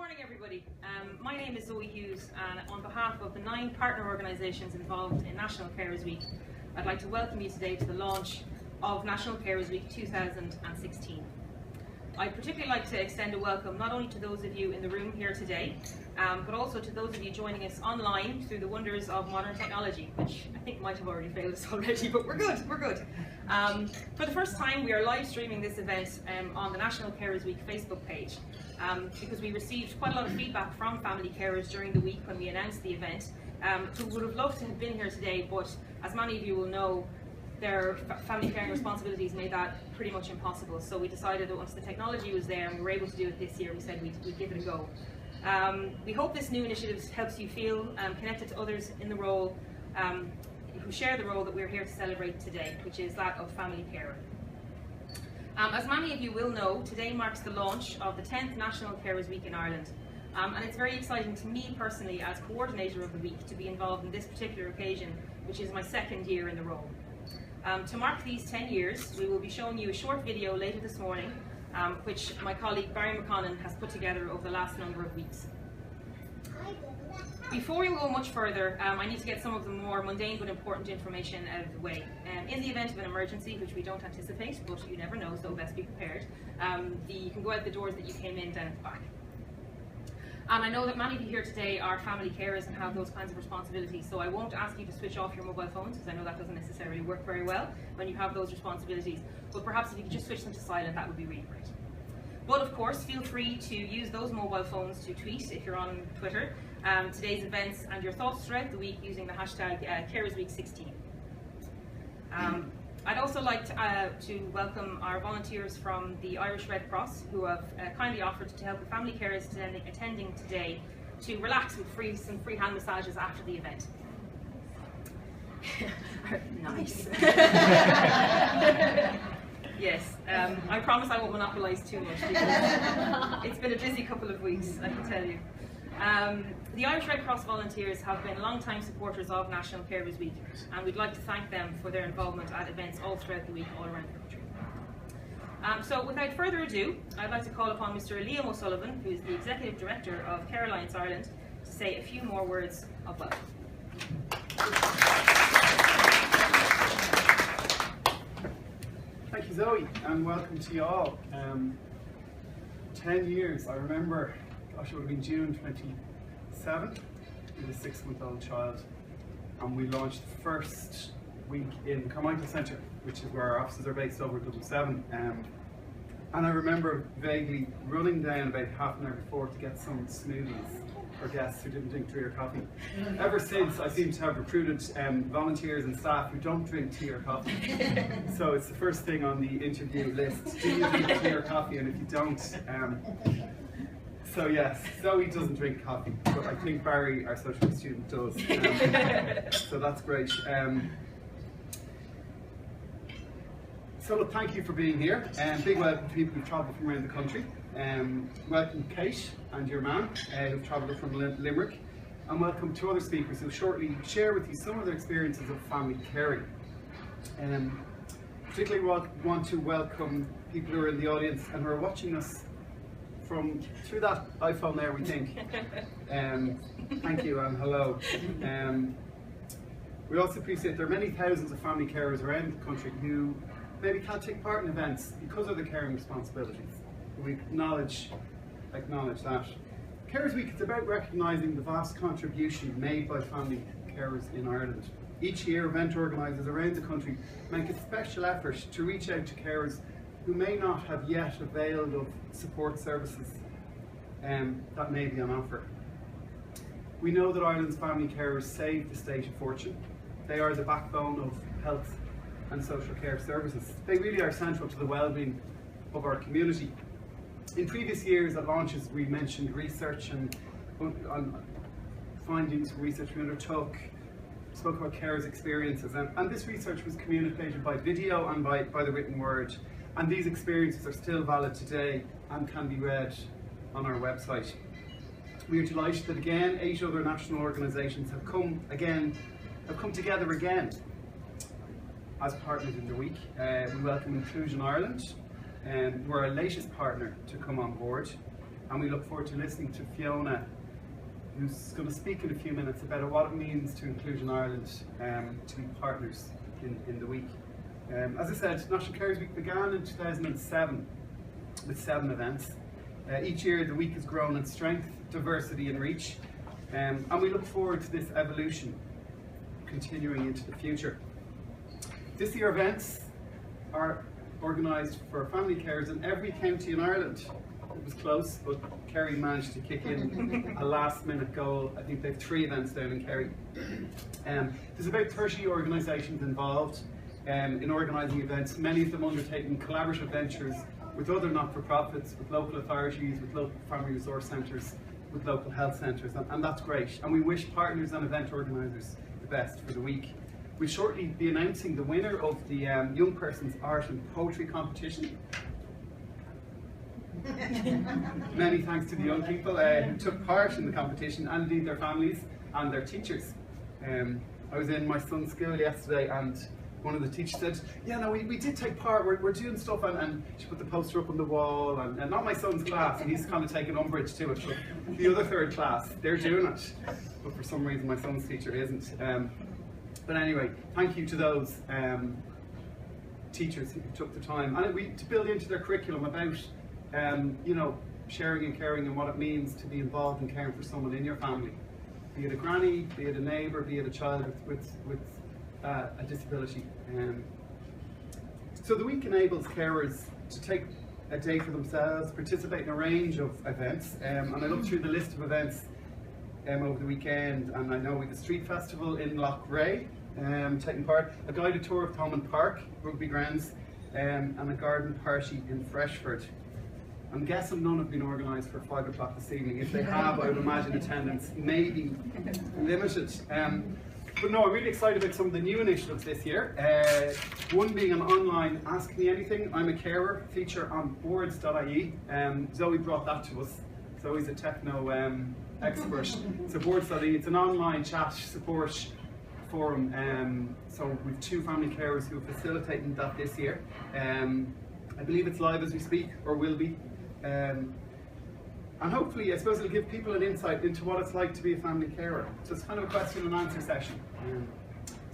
morning, everybody. My name is Zoe Hughes, and on behalf of the 9 partner organisations involved in National Carers Week, I'd like to welcome you today to the launch of National Carers Week 2016. I'd particularly like to extend a welcome not only to those of you in the room here today, but also to those of you joining us online through the wonders of modern technology, which I think might have already failed us already, but we're good. For the first time, we are live streaming this event on the National Carers Week Facebook page, because we received quite a lot of feedback from family carers during the week when we announced the event, who would have loved to have been here today, but as many of you will know, their family caring responsibilities made that pretty much impossible. So we decided that once the technology was there and we were able to do it this year, we said we'd give it a go. We hope this new initiative helps you feel connected to others in the role, who share the role that we're here to celebrate today, which is that of family carer. As many of you will know, today marks the launch of the 10th National Carers Week in Ireland. And it's very exciting to me personally, as coordinator of the week, to be involved in this particular occasion, which is my 2nd year in the role. To mark these 10 years, we will be showing you a short video later this morning, which my colleague Barry McConnon has put together over the last number of weeks. Before we go much further, I need to get some of the more mundane but important information out of the way. In the event of an emergency, which we don't anticipate, but you never know, so best be prepared, you can go out the doors that you came in down at the back. And I know that many of you here today are family carers and have those kinds of responsibilities, so I won't ask you to switch off your mobile phones, because I know that doesn't necessarily work very well when you have those responsibilities, but perhaps if you could just switch them to silent, that would be really great. But of course, feel free to use those mobile phones to tweet, if you're on Twitter, today's events and your thoughts throughout the week using the hashtag CarersWeek16. I'd also like to welcome our volunteers from the Irish Red Cross, who have kindly offered to help the family carers attending today to relax with some free hand massages after the event. Nice. Yes, I promise I won't monopolise too much, because it's been a busy couple of weeks, I can tell you. The Irish Red Cross volunteers have been long-time supporters of National Carers Week, and we'd like to thank them for their involvement at events all throughout the week, all around the country. So without further ado, I'd like to call upon Mr. Liam O'Sullivan, who is the Executive Director of Care Alliance Ireland, to say a few more words of welcome. Thank you, Zoe, and welcome to you all. 10 years, I remember, gosh, it would have been June 27, with a 6-month-old child, and we launched the first week in Carmichael Centre, which is where our offices are based over Dublin 7. And I remember vaguely running down about half an hour before to get some smoothies for guests who didn't drink tea or coffee. Ever since, I seem to have recruited volunteers and staff who don't drink tea or coffee. So it's the first thing on the interview list. Do you drink tea or coffee? And if you don't, so yes, Zoe doesn't drink coffee, but I think Barry, our social student, does. So that's great. So look, thank you for being here. Big welcome to people who've travelled from around the country. Welcome Kate and your man, who've travelled from Limerick. And welcome to other speakers who'll shortly share with you some of their experiences of family caring. Particularly want to welcome people who are in the audience and who are watching us through that iPhone there, we think. Thank you and hello. We also appreciate there are many thousands of family carers around the country who maybe can't take part in events because of their caring responsibilities. We acknowledge that. Carers Week is about recognising the vast contribution made by family carers in Ireland. Each year, event organisers around the country make a special effort to reach out to carers who may not have yet availed of support services that may be on offer. We know that Ireland's family carers save the state a fortune. They are the backbone of health and social care services. They really are central to the well-being of our community. In previous years at launches, we mentioned research and findings from research we undertook, spoke about carers' experiences, and this research was communicated by video and by the written word. And these experiences are still valid today and can be read on our website. We are delighted that again 8 other national organisations have come together again as partners in the week. We welcome Inclusion Ireland, who are our latest partner to come on board. and we look forward to listening to Fiona, who's going to speak in a few minutes about what it means to Inclusion Ireland to be partners in the week. As I said, National Carers Week began in 2007 with 7 events. Each year the week has grown in strength, diversity and reach, and we look forward to this evolution continuing into the future. This year events are organised for family carers in every county in Ireland. It was close, but Kerry managed to kick in a last minute goal. I think they have 3 events down in Kerry. There's about 30 organisations involved in organising events, many of them undertaking collaborative ventures with other not-for-profits, with local authorities, with local family resource centres, with local health centres, and that's great. And we wish partners and event organisers the best for the week. We'll shortly be announcing the winner of the Young Person's Art and Poetry competition. Many thanks to the young people who took part in the competition, and indeed their families and their teachers. I was in my son's school yesterday, and one of the teachers said, yeah, no, we did take part, we're doing stuff, and she put the poster up on the wall, and not my son's class, and he's kind of taken umbrage to it, but the other 3rd class, they're doing it, but for some reason my son's teacher isn't. But anyway, thank you to those teachers who took the time, and to build into their curriculum about you know, sharing and caring and what it means to be involved in caring for someone in your family, be it a granny, be it a neighbour, be it a child with a disability. So the week enables carers to take a day for themselves, participate in a range of events, and I looked through the list of events over the weekend, and I know we have a street festival in Loughrea taking part, a guided tour of Thomond Park, rugby grounds, and a garden party in Freshford. I'm guessing none have been organised for 5 o'clock this evening. If they have, I would imagine attendance may be limited. But no, I'm really excited about some of the new initiatives this year. One being an online Ask Me Anything, I'm a Carer feature on boards.ie. Zoe brought that to us. Zoe's a techno expert. So boards.ie, it's an online chat support forum. So we've 2 family carers who are facilitating that this year. I believe it's live as we speak, or will be. And hopefully, I suppose it'll give people an insight into what it's like to be a family carer. So it's kind of a question and answer session.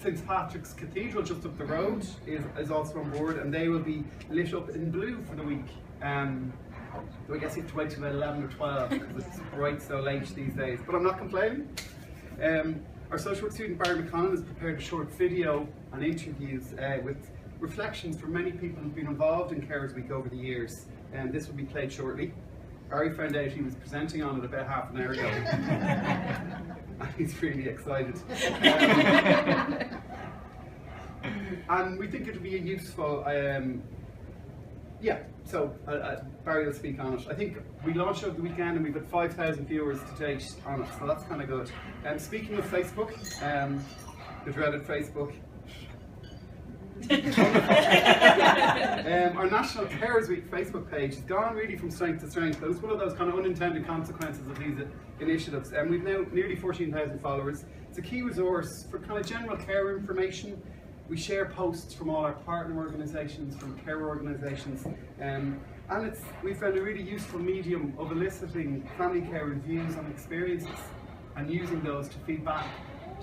St Patrick's Cathedral just up the road is also on board, and they will be lit up in blue for the week. So I guess you have to wait till about 11 or 12 because it's bright so late these days, but I'm not complaining. Our social work student Barry McConnell has prepared a short video and interviews with reflections from many people who've been involved in Carers Week over the years, and this will be played shortly. Barry found out he was presenting on it about half an hour ago. And he's really excited. And we think it'll be a useful, so Barry will speak on it. I think we launched over the weekend and we've had 5,000 viewers to date on it, so that's kind of good. Speaking of Facebook, the dreaded Facebook, our National Carers Week Facebook page has gone really from strength to strength. That was one of those kind of unintended consequences of these initiatives, and we've now nearly 14,000 followers. It's a key resource for kind of general care information. We share posts from all our partner organisations, from care organisations, and we found a really useful medium of eliciting family care reviews and experiences, and using those to feed back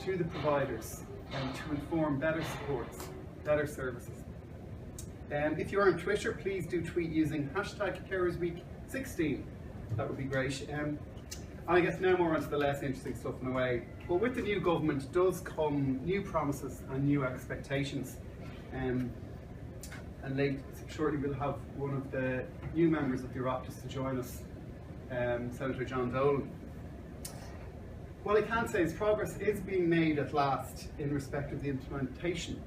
to the providers and to inform better supports, better services. If you're on Twitter, please do tweet using #CarersWeek16. That would be great. And I guess now more onto the less interesting stuff in a way. But with the new government does come new promises and new expectations. And shortly we'll have one of the new members of the Oireachtas to join us, Senator John Dolan. What I can say is progress is being made at last in respect of the implementation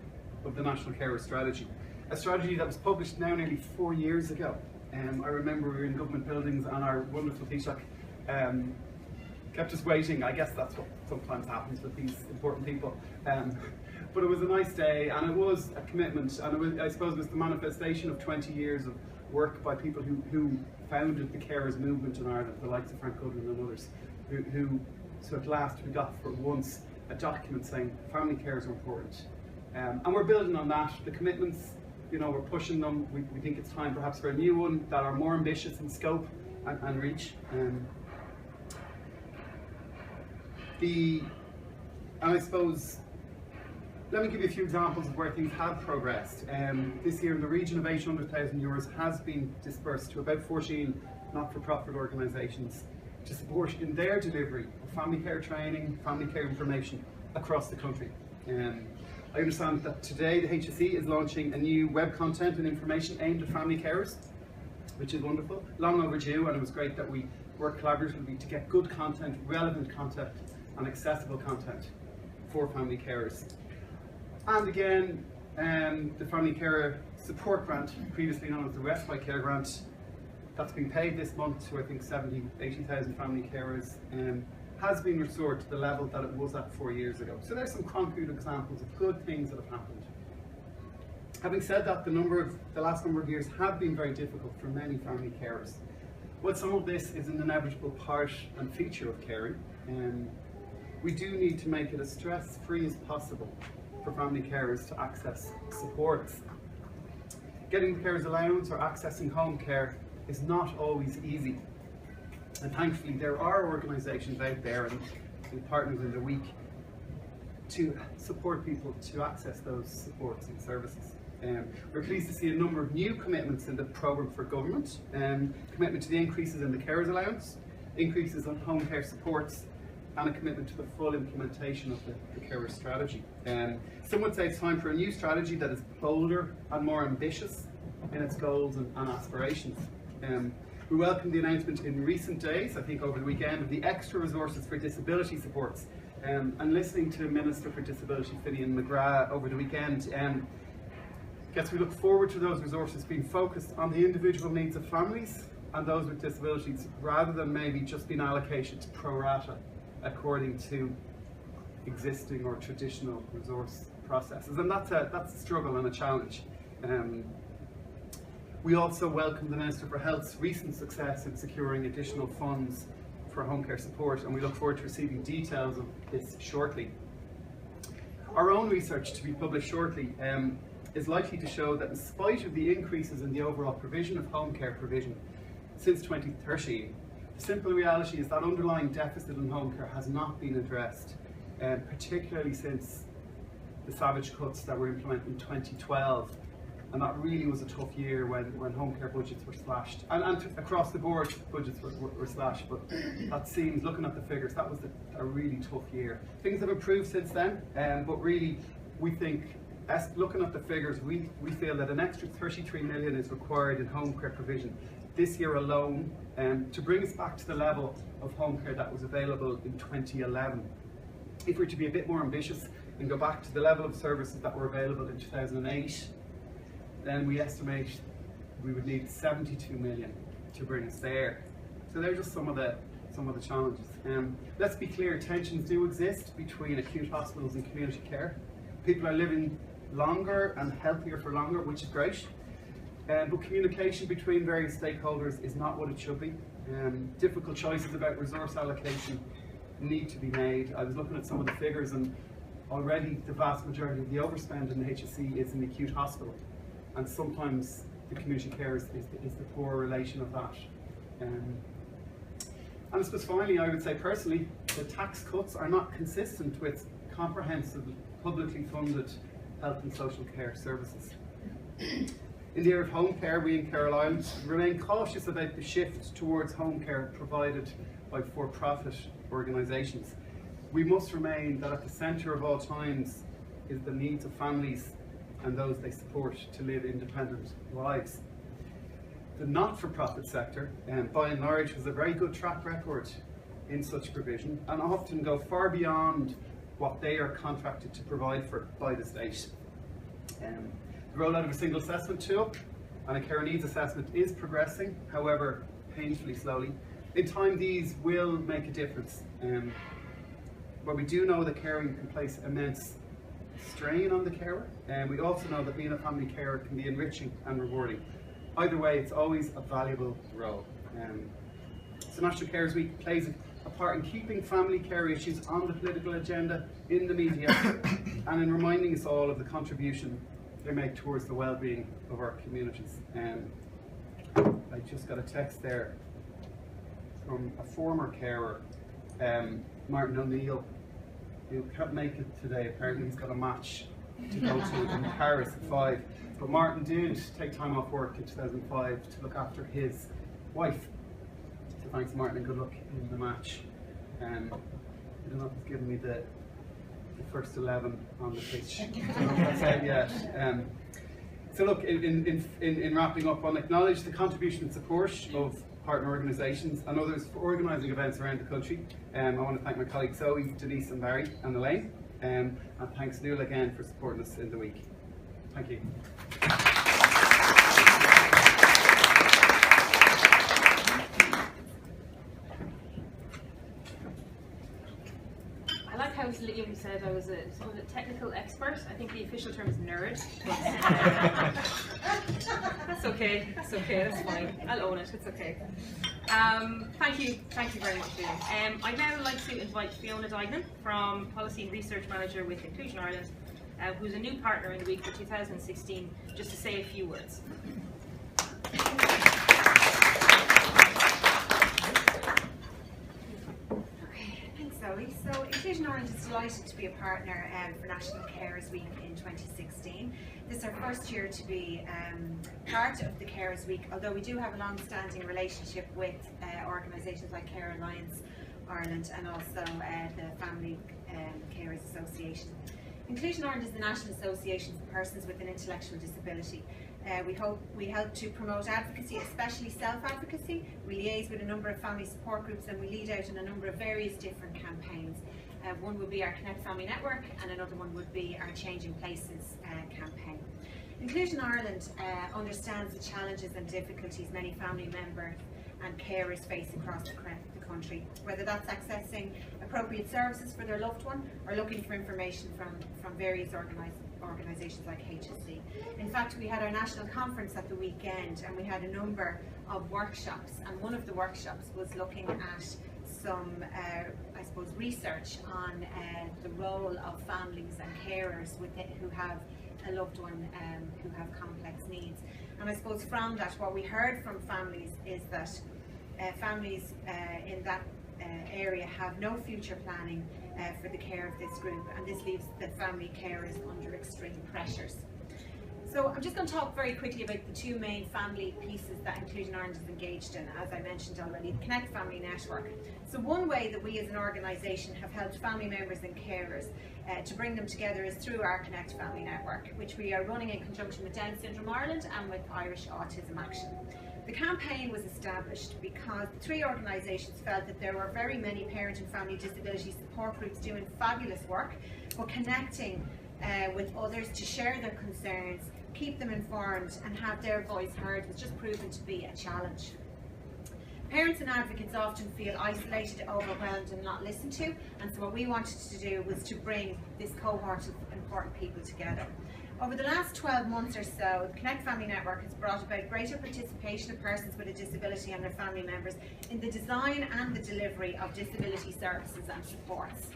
of the National Carer Strategy. A strategy that was published now nearly 4 years ago. I remember we were in government buildings and our wonderful Taoiseach kept us waiting. I guess that's what sometimes happens with these important people. But it was a nice day, and it was a commitment, and it was, I suppose it was the manifestation of 20 years of work by people who founded the carers movement in Ireland, the likes of Frank Goodwin and others, so at last we got for once a document saying family carers are important. And we're building on that. The commitments, you know, we're pushing them. We think it's time perhaps for a new one that are more ambitious in scope and reach. And I suppose, let me give you a few examples of where things have progressed. This year, in the region of €800,000 has been dispersed to about 14 not-for-profit organisations to support in their delivery of family care training, family care information across the country. I understand that today the HSE is launching a new web content and information aimed at family carers, which is wonderful, long overdue, and it was great that we worked collaboratively to get good content, relevant content and accessible content for family carers. And again, the Family Carer Support Grant, previously known as the Respite Care Grant, that's been paid this month to I think 80,000 family carers, has been restored to the level that it was at 4 years ago. So there's some concrete examples of good things that have happened. Having said that, the last number of years have been very difficult for many family carers. Well, some of this is an inevitable part and feature of caring. We do need to make it as stress-free as possible for family carers to access supports. Getting the carers allowance or accessing home care is not always easy. And thankfully there are organisations out there and partners in the week to support people to access those supports and services. We're pleased to see a number of new commitments in the programme for government, commitment to the increases in the carers allowance, increases on home care supports, and a commitment to the full implementation of the carer strategy. Some would say it's time for a new strategy that is bolder and more ambitious in its goals and aspirations. We welcome the announcement in recent days, I think over the weekend, of the extra resources for disability supports. And listening to Minister for Disability Finian McGrath over the weekend, guess we look forward to those resources being focused on the individual needs of families and those with disabilities, rather than maybe just being allocated pro rata according to existing or traditional resource processes. And that's a struggle and a challenge. We also welcome the Minister for Health's recent success in securing additional funds for home care support, and we look forward to receiving details of this shortly. Our own research, to be published shortly, is likely to show that in spite of the increases in the overall provision of home care provision since 2013, the simple reality is that underlying deficit in home care has not been addressed, particularly since the savage cuts that were implemented in 2012. And that really was a tough year when home care budgets were slashed. And across the board, budgets were slashed, but that seems, looking at the figures, that was a really tough year. Things have improved since then, but really, we think, looking at the figures, we feel that an extra 33 million is required in home care provision this year alone, to bring us back to the level of home care that was available in 2011. If we're to be a bit more ambitious and go back to the level of services that were available in 2008, then we estimate we would need 72 million to bring us there. So they're just some of the challenges. Let's be clear, tensions do exist between acute hospitals and community care. People are living longer and healthier for longer, which is great. But communication between various stakeholders is not what it should be. Difficult choices about resource allocation need to be made. I was looking at some of the figures, and already the vast majority of the overspend in the HSE is in the acute hospital. And sometimes the community care is the poor relation of that. And I suppose finally, I would say personally, the tax cuts are not consistent with comprehensive, publicly funded health and social care services. In the area of home care, we in Carroll Island remain cautious about the shift towards home care provided by for-profit organisations. We must remain that at the centre of all times is the needs of families and those they support to live independent lives. The not-for-profit sector, by and large, has a very good track record in such provision and often go far beyond what they are contracted to provide for by the state. The rollout of a single assessment tool and a care needs assessment is progressing, however painfully slowly. In time, these will make a difference. But we do know that caring can place immense strain on the carer, and we also know that being a family carer can be enriching and rewarding. Either way, it's always a valuable role. So National Carers Week plays a part in keeping family care issues on the political agenda, in the media, and in reminding us all of the contribution they make towards the well-being of our communities. I just got a text there from a former carer, Martin O'Neill, who can't make it today. Apparently he's got a match to go to in Paris at 5. But Martin did take time off work in 2005 to look after his wife. So thanks Martin and good luck in the match. I don't know if he's given me the first 11 on the pitch. I don't know if that's out yet. So look, in wrapping up, I'll acknowledge the contribution and support of partner organisations and others for organising events around the country. I want to thank my colleagues Zoe, Denise and Barry and Elaine. And thanks Nuala again for supporting us in the week. Thank you. I like how Liam said I was a technical expert. I think the official term is nerd. But, that's okay. That's okay. That's fine. I'll own it. It's okay. Thank you very much, Liam. I'd now like to invite Fiona Dignan from Policy and Research Manager with Inclusion Ireland, who's a new partner in the week for 2016, just to say a few words. So Inclusion Ireland is delighted to be a partner for National Carers Week in 2016. This is our first year to be part of the Carers Week, although we do have a long-standing relationship with organisations like Care Alliance Ireland and also the Family Carers Association. Inclusion Ireland is the National Association for Persons with an Intellectual Disability. We help to promote advocacy, especially self-advocacy. We liaise with a number of family support groups and we lead out in a number of various different campaigns. One would be our Connect Family Network and another one would be our Changing Places campaign. Inclusion Ireland understands the challenges and difficulties many family members and carers face across the country, whether that's accessing appropriate services for their loved one or looking for information from various organisations like HSE. In fact, we had our national conference at the weekend and we had a number of workshops, and one of the workshops was looking at some, I suppose, research on the role of families and carers who have a loved one who have complex needs. And I suppose from that, what we heard from families is that families in that area have no future planning for the care of this group, and this leaves the family carers under extreme pressures. So I'm just going to talk very quickly about the two main family pieces that Inclusion Ireland is engaged in, as I mentioned already, the Connect Family Network. So one way that we as an organisation have helped family members and carers to bring them together is through our Connect Family Network, which we are running in conjunction with Down Syndrome Ireland and with Irish Autism Action. The campaign was established because the three organisations felt that there were very many parent and family disability support groups doing fabulous work, but connecting with others to share their concerns, keep them informed and have their voice heard was just proven to be a challenge. Parents and advocates often feel isolated, overwhelmed and not listened to, and so what we wanted to do was to bring this cohort of important people together. Over the last 12 months or so, the Connect Family Network has brought about greater participation of persons with a disability and their family members in the design and the delivery of disability services and supports.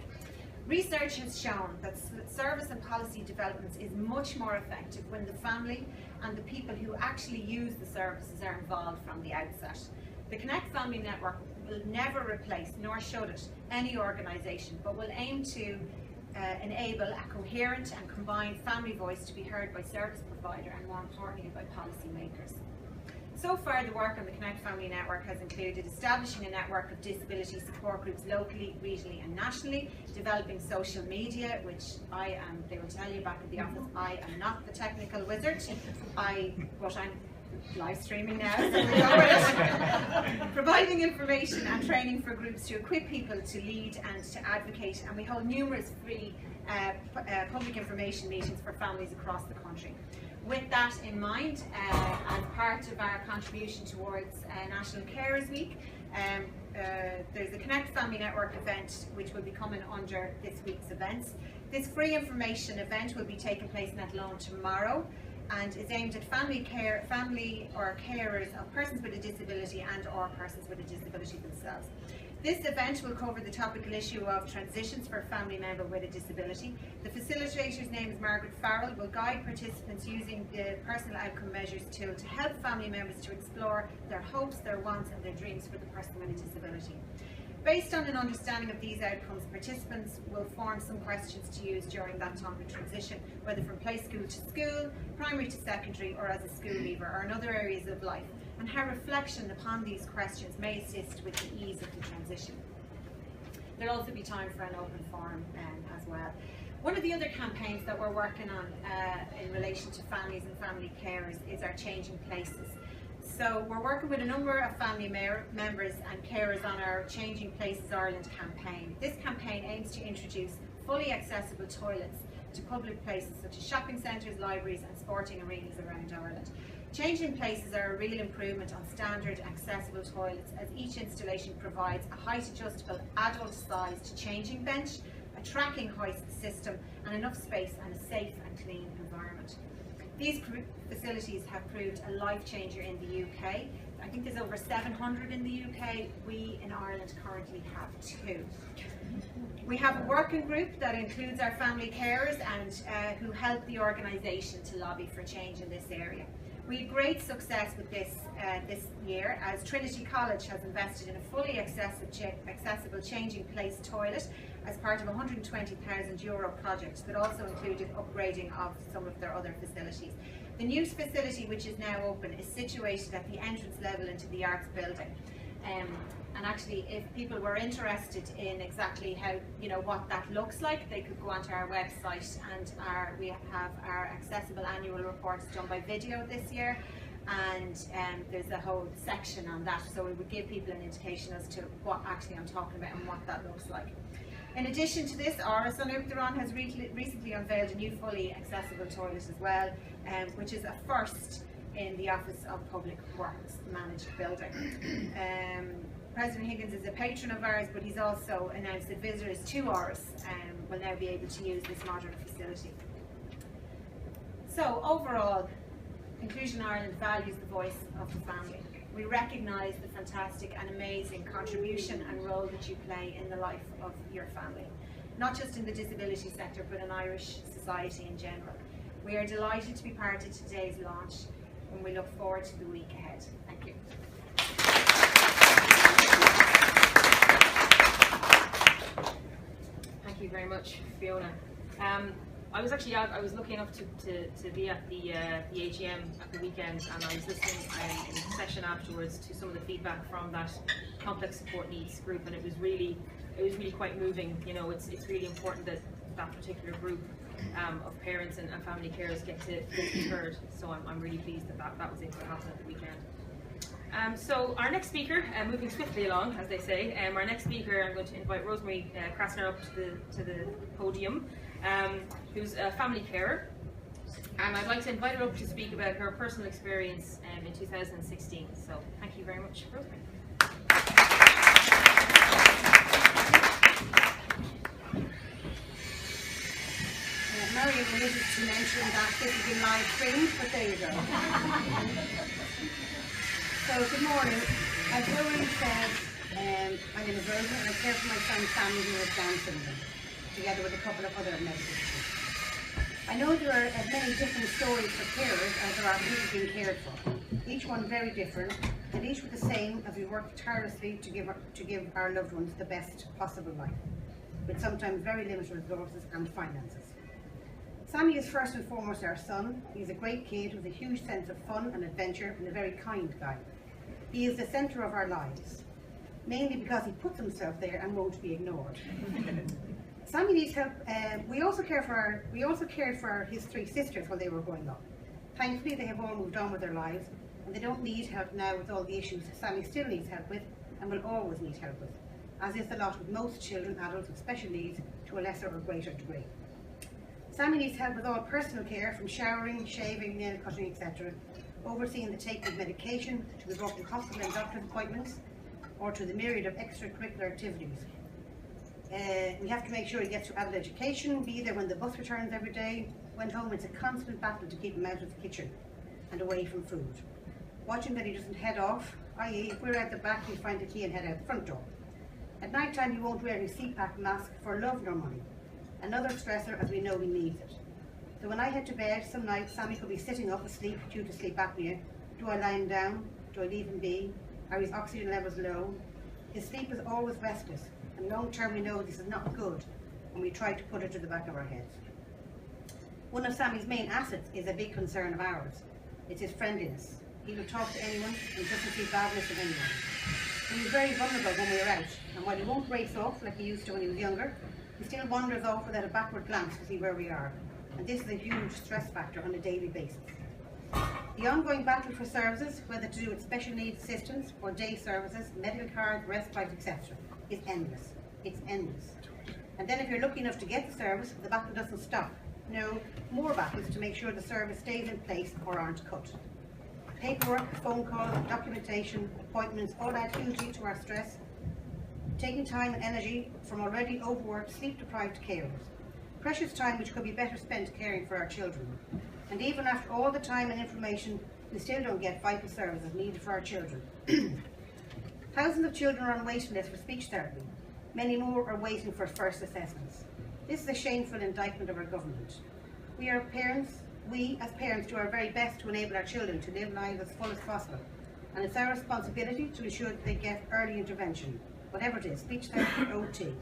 Research has shown that service and policy developments is much more effective when the family and the people who actually use the services are involved from the outset. The Connect Family Network will never replace, nor should it, any organisation, but will aim to enable a coherent and combined family voice to be heard by service provider and, more importantly, by policy makers. So far, the work on the Connect Family Network has included establishing a network of disability support groups locally, regionally and nationally, developing social media, which they will tell you back at the office, I am not the technical wizard, but I'm live streaming now, so we go with it. Providing information and training for groups to equip people to lead and to advocate, and we hold numerous free public information meetings for families across the country. With that in mind, as part of our contribution towards National Carers Week, there's a Connect Family Network event which will be coming under this week's events. This free information event will be taking place in Athlone tomorrow and is aimed at family or carers of persons with a disability and or persons with a disability themselves. This event will cover the topical issue of transitions for a family member with a disability. The facilitator's name is Margaret Farrell, will guide participants using the Personal Outcome Measures tool to help family members to explore their hopes, their wants and their dreams for the person with a disability. Based on an understanding of these outcomes, participants will form some questions to use during that time of transition, whether from play school to school, primary to secondary, or as a school leaver, or in other areas of life, and how reflection upon these questions may assist with the ease of the transition. There'll also be time for an open forum as well. One of the other campaigns that we're working on in relation to families and family carers is our Changing Places. So we're working with a number of family members and carers on our Changing Places Ireland campaign. This campaign aims to introduce fully accessible toilets to public places such as shopping centres, libraries and sporting arenas around Ireland. Changing Places are a real improvement on standard accessible toilets, as each installation provides a height adjustable adult sized changing bench, a tracking hoist system and enough space and a safe and clean environment. These facilities have proved a life changer in the UK. I think there's over 700 in the UK. We in Ireland currently have 2. We have a working group that includes our family carers and who help the organisation to lobby for change in this area. We had great success with this this year, as Trinity College has invested in a fully accessible changing place toilet as part of a €120,000 project that also included upgrading of some of their other facilities. The new facility, which is now open, is situated at the entrance level into the Arts building. And actually, if people were interested in exactly how, what that looks like, they could go onto our website, and we have our accessible annual reports done by video this year, and there's a whole section on that, so it would give people an indication as to what actually I'm talking about and what that looks like. In addition to this, Áras an Uachtaráin has recently unveiled a new fully accessible toilet as well, which is a first in the Office of Public Works managed building. President Higgins is a patron of ours, but he's also announced that visitors to Áras will now be able to use this modern facility. So overall, Inclusion Ireland values the voice of the family. We recognise the fantastic and amazing contribution and role that you play in the life of your family, not just in the disability sector, but in Irish society in general. We are delighted to be part of today's launch, and we look forward to the week ahead. Thank you. Thank you very much, Fiona. I was lucky enough to be at the AGM at the weekend, and I was listening in the session afterwards to some of the feedback from that complex support needs group, and it was really quite moving. It's really important that that particular group of parents and family carers get to be heard. So I'm really pleased that was able to happen at the weekend. So our next speaker, moving swiftly along, as they say, our next speaker, I'm going to invite Rosemary Krasner up to the podium, who's a family carer, and I'd like to invite her up to speak about her personal experience in 2016. So thank you very much, Rosemary. Marion omitted to mention that this is in live stream, but there you go. So good morning. As Rory said, my name is Rosie and I care for my son's family who has Down syndrome, together with a couple of other medical issues. I know there are as many different stories for carers as there are people being cared for, each one very different, and each with the same as we work tirelessly to give our loved ones the best possible life, with sometimes very limited resources and finances. Sammy is first and foremost our son. He's a great kid with a huge sense of fun and adventure and a very kind guy. He is the centre of our lives, mainly because he puts himself there and won't be ignored. Sammy needs help. We also cared for his 3 sisters while they were growing up. Thankfully, they have all moved on with their lives, and they don't need help now with all the issues Sammy still needs help with and will always need help with, as is the lot with most children, adults with special needs, to a lesser or greater degree. Sammy needs help with all personal care, from showering, shaving, nail cutting, etc., overseeing the taking of medication, to the booking hospital and doctor's appointments, or to the myriad of extracurricular activities. We have to make sure he gets to adult education, be there when the bus returns every day. When home, it's a constant battle to keep him out of the kitchen and away from food. Watching that he doesn't head off, i.e. if we're out the back, he'll find the key and head out the front door. At night time you won't wear your CPAP mask for love nor money. Another stressor, as we know he needs it. So when I head to bed, some nights Sammy could be sitting up asleep due to sleep apnea. Do I lie him down? Do I leave him be? Are his oxygen levels low? His sleep is always restless, and long term we know this is not good, and we try to put it to the back of our heads. One of Sammy's main assets is a big concern of ours. It's his friendliness. He will talk to anyone and doesn't see badness in anyone. He is very vulnerable when we are out, and while he won't race off like he used to when he was younger, he still wanders off without a backward glance to see where we are. And this is a huge stress factor on a daily basis. The ongoing battle for services, whether to do with special needs assistance or day services, medical cards, respite, etc., is endless. It's endless. And then if you're lucky enough to get the service, the battle doesn't stop. No, more battles to make sure the service stays in place or aren't cut. Paperwork, phone calls, documentation, appointments, all add hugely to our stress, taking time and energy from already overworked, sleep-deprived carers. Precious time which could be better spent caring for our children. And even after all the time and information, we still don't get vital services needed for our children. Thousands of children are on waiting lists for speech therapy. Many more are waiting for first assessments. This is a shameful indictment of our government. We as parents do our very best to enable our children to live lives as full as possible. And it's our responsibility to ensure that they get early intervention, whatever it is, speech therapy or OT.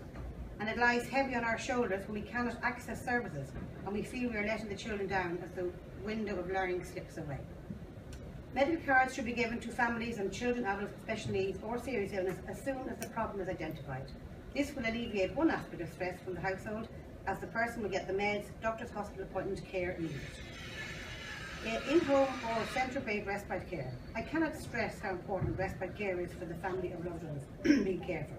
And it lies heavy on our shoulders when we cannot access services and we feel we are letting the children down as the window of learning slips away. Medical cards should be given to families and children, adults with special needs or serious illness as soon as the problem is identified. This will alleviate one aspect of stress from the household, as the person will get the meds, doctor's hospital appointment care needed. In-home or centre-based respite care. I cannot stress how important respite care is for the family of loved ones being cared for.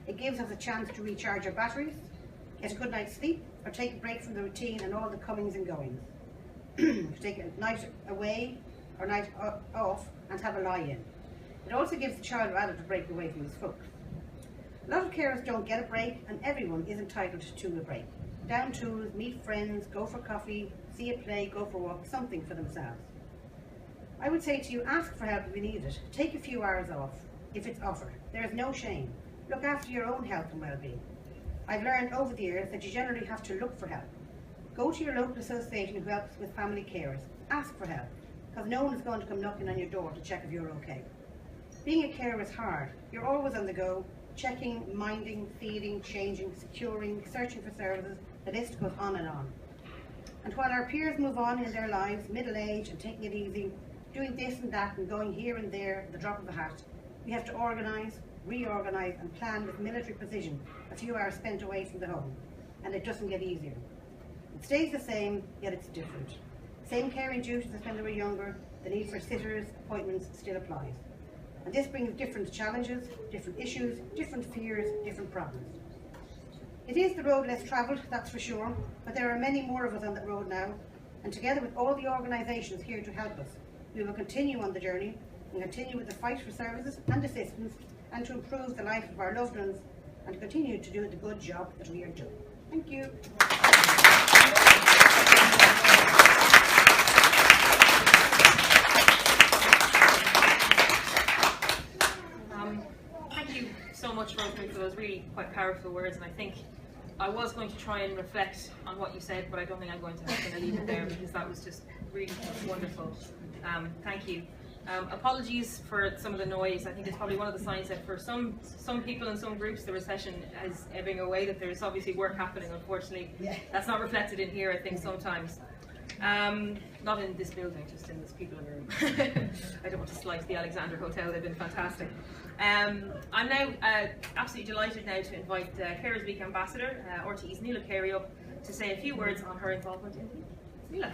It gives us a chance to recharge our batteries, get a good night's sleep, or take a break from the routine and all the comings and goings. To take a night away or night off and have a lie-in. It also gives the child or adult a break away from his focus. A lot of carers don't get a break, and everyone is entitled to a break. Down tools, meet friends, go for coffee, see a play, go for a walk, something for themselves. I would say to you, ask for help if you need it. Take a few hours off, if it's offered. There is no shame. Look after your own health and well-being. I've learned over the years that you generally have to look for help. Go to your local association who helps with family carers. Ask for help, because no one is going to come knocking on your door to check if you're okay. Being a carer is hard. You're always on the go, checking, minding, feeding, changing, securing, searching for services. The list goes on and on. And while our peers move on in their lives, middle age and taking it easy, doing this and that and going here and there at the drop of a hat, we have to organise, reorganise and plan with military precision a few hours spent away from the home. And it doesn't get easier. It stays the same, yet it's different. Same caring duties as when they were younger, the need for sitters, appointments still applies. And this brings different challenges, different issues, different fears, different problems. It is the road less travelled, that's for sure, but there are many more of us on that road now, and together with all the organisations here to help us, we will continue on the journey and continue with the fight for services and assistance and to improve the life of our loved ones and continue to do the good job that we are doing. Thank you. Thank you so much, Rosemary, for those really quite powerful words, and I think I was going to try and reflect on what you said, but I don't think I'm going to leave it there because that was just really wonderful. Thank you. Apologies for some of the noise. I think it's probably one of the signs that for some people in some groups the recession is ebbing away, that there's obviously work happening. Unfortunately, that's not reflected in here, I think, sometimes. Not in this building, just in this people in the room. I don't want to slight the Alexander Hotel, they've been fantastic. I'm now absolutely delighted now to invite Carers Week Ambassador, RTE's Neela Carey, up to say a few words on her involvement in the week. Neela.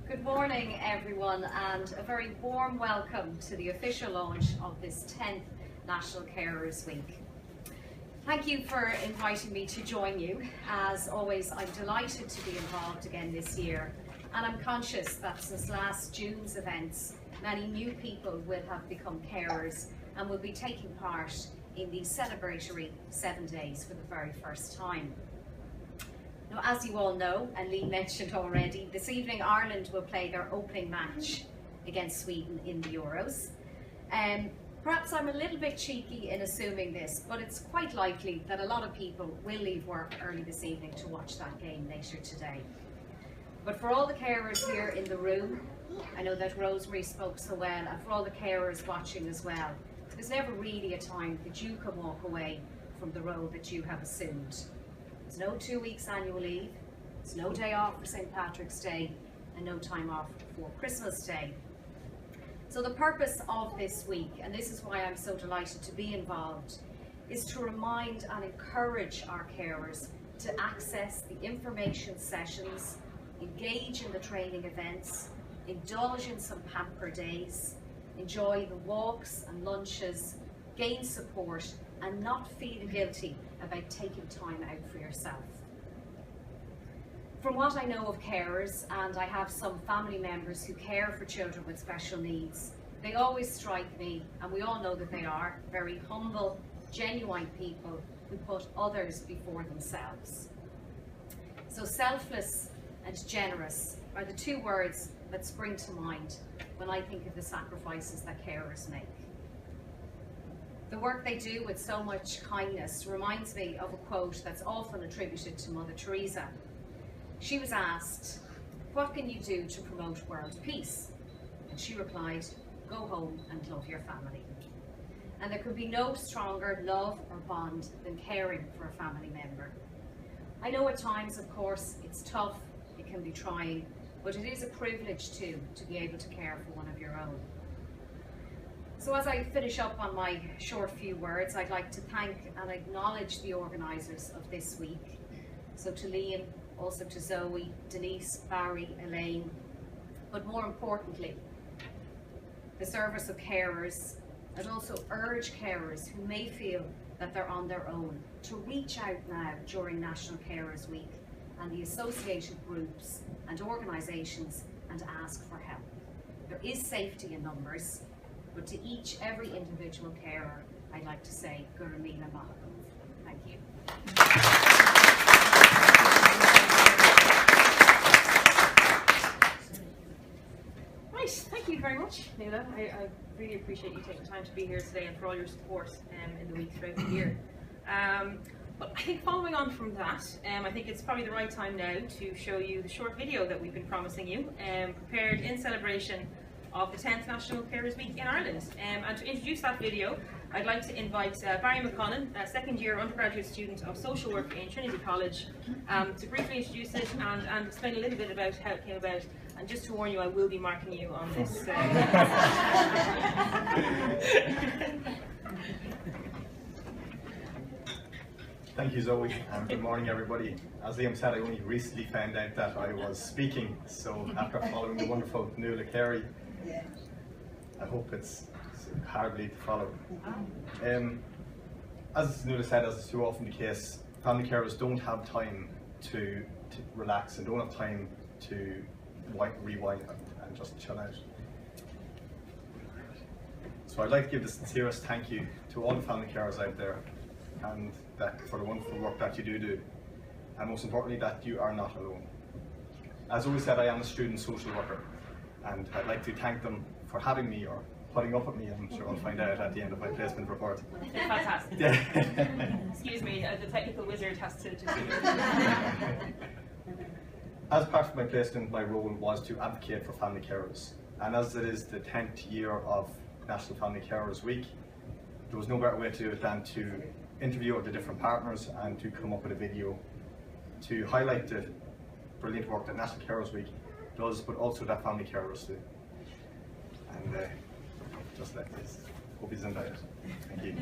Good morning, everyone, and a very warm welcome to the official launch of this 10th National Carers Week. Thank you for inviting me to join you. As always, I'm delighted to be involved again this year, and I'm conscious that since last June's events, many new people will have become carers and will be taking part in the celebratory 7 days for the very first time. Now, as you all know, and Lee mentioned already, this evening Ireland will play their opening match against Sweden in the Euros. Perhaps I'm a little bit cheeky in assuming this, but it's quite likely that a lot of people will leave work early this evening to watch that game later today. But for all the carers here in the room, I know that Rosemary spoke so well, and for all the carers watching as well, there's never really a time that you can walk away from the role that you have assumed. There's no 2 weeks annual leave, there's no day off for St. Patrick's Day, and no time off for Christmas Day. So the purpose of this week, and this is why I'm so delighted to be involved, is to remind and encourage our carers to access the information sessions, engage in the training events, indulge in some pamper days, enjoy the walks and lunches, gain support, and not feel guilty about taking time out for yourself. From what I know of carers, and I have some family members who care for children with special needs, they always strike me, and we all know that they are, very humble, genuine people who put others before themselves. So selfless and generous are the two words that spring to mind when I think of the sacrifices that carers make. The work they do with so much kindness reminds me of a quote that's often attributed to Mother Teresa. She was asked, "What can you do to promote world peace?" And she replied, "Go home and love your family." And there could be no stronger love or bond than caring for a family member. I know at times, of course, it's tough, it can be trying, but it is a privilege too to be able to care for one of your own. So as I finish up on my short few words, I'd like to thank and acknowledge the organisers of this week. So to Liam, also to Zoe, Denise, Barry, Elaine, but more importantly, the service of carers, and also urge carers who may feel that they're on their own to reach out now during National Carers Week and the associated groups and organisations and ask for help. There is safety in numbers, but to every individual carer, I'd like to say, Gurumila Mahakam. Thank you. Right, thank you very much, Nuala. I really appreciate you taking the time to be here today and for all your support in the week throughout the year. But I think following on from that, I think it's probably the right time now to show you the short video that we've been promising you, prepared in celebration of the 10th National Carers Week in Ireland. And to introduce that video, I'd like to invite Barry McConnon, a second-year undergraduate student of social work in Trinity College, to briefly introduce it and explain a little bit about how it came about. And just to warn you, I will be marking you on this. Thank you, Zoe, and good morning, everybody. As Liam said, I only recently found out that I was speaking, so after following the wonderful Nuala Carey, I hope it's hardly to follow. As Nuala said, as is too often the case, family carers don't have time to relax and don't have time to rewind and just chill out. So I'd like to give the sincerest thank you to all the family carers out there, and for the wonderful work that you do, and most importantly that you are not alone. As always said, I am a student social worker, and I'd like to thank them for having me or putting up with me. I'm sure I'll find out at the end of my placement report. Fantastic. Excuse me, the technical wizard has to just As part of my placement, my role was to advocate for family carers, and as it is the 10th year of National Family Carers Week, there was no better way to do it than to interview the different partners and to come up with a video to highlight the brilliant work that National Carers Week does, but also that family carers do. And just like this, hope he's enjoyed it. Thank you.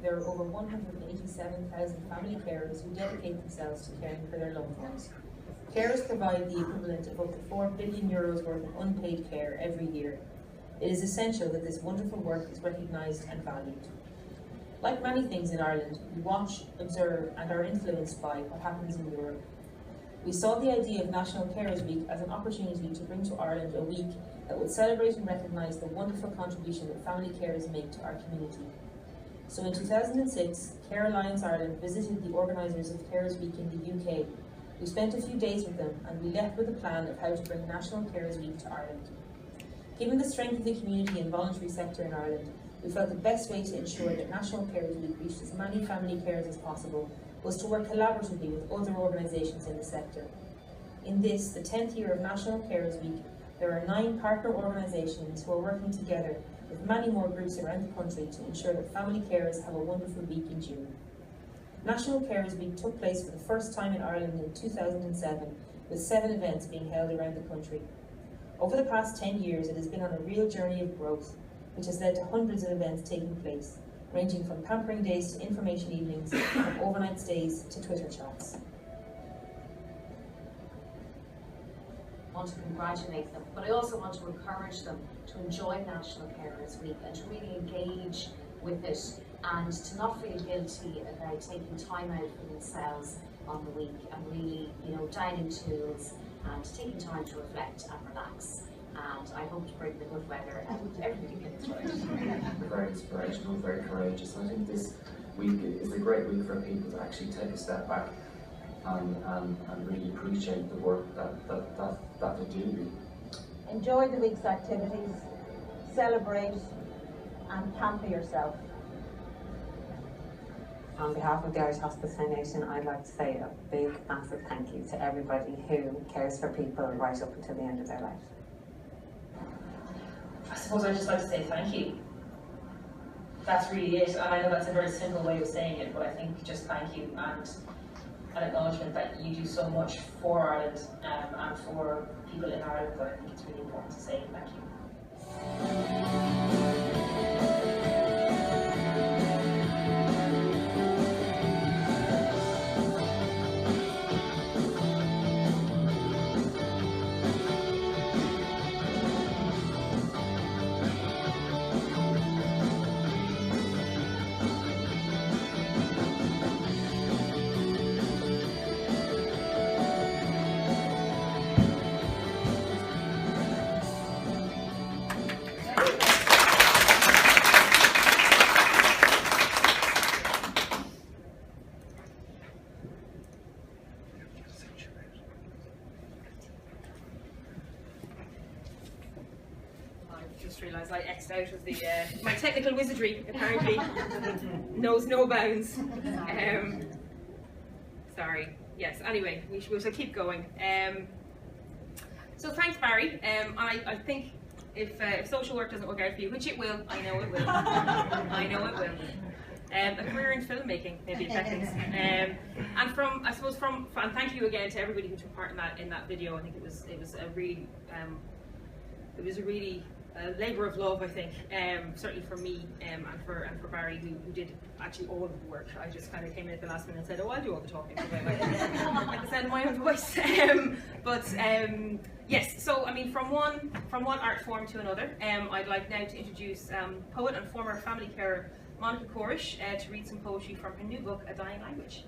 There are over 187,000 family carers who dedicate themselves to caring for their loved ones. Carers provide the equivalent of up to €4 billion worth of unpaid care every year. It is essential that this wonderful work is recognised and valued. Like many things in Ireland, we watch, observe and are influenced by what happens in Europe. We saw the idea of National Carers Week as an opportunity to bring to Ireland a week that would celebrate and recognise the wonderful contribution that family carers make to our community. So in 2006, Care Alliance Ireland visited the organisers of Carers Week in the UK. We spent a few days with them and we left with a plan of how to bring National Carers Week to Ireland. Given the strength of the community and voluntary sector in Ireland, we felt the best way to ensure that National Carers Week reached as many family carers as possible was to work collaboratively with other organisations in the sector. In this, the 10th year of National Carers Week, there are 9 partner organisations who are working together with many more groups around the country to ensure that family carers have a wonderful week in June. National Carers Week took place for the first time in Ireland in 2007, with 7 events being held around the country. Over the past 10 years, it has been on a real journey of growth, which has led to hundreds of events taking place, ranging from pampering days to information evenings, from overnight stays to Twitter chats. I want to congratulate them, but I also want to encourage them to enjoy National Carers Week and to really engage with it and to not feel guilty about taking time out for themselves on the week and really, dining tools and taking time to reflect and relax. And I hope to bring the good weather and everything gets right. Very inspirational, very courageous. I think this week is a great week for people to actually take a step back and really appreciate the work that they do. Enjoy the week's activities, celebrate and pamper yourself. On behalf of the Irish Hospice Foundation, I'd like to say a big, massive thank you to everybody who cares for people right up until the end of their life. I suppose I'd just like to say thank you. That's really it, and I know that's a very simple way of saying it, but I think just thank you and an acknowledgement that you do so much for Ireland and for people in Ireland that I think it's really important to say thank you. Realised I X'd out of the my technical wizardry apparently knows no bounds. Sorry. Yes. Anyway, we shall keep going. So thanks, Barry. I think if social work doesn't work out for you, which it will, I know it will. I know it will. A career in filmmaking, maybe if that things. And and thank you again to everybody who took part in that video. I think it was a really labour of love, I think, certainly for me and for Barry, who did actually all of the work. I just kind of came in at the last minute and said, "Oh, I'll do all the talking," because I like the sound of my own voice. Yes, so I mean, from one art form to another, I'd like now to introduce poet and former family carer Monica Corish to read some poetry from her new book, A Dying Language.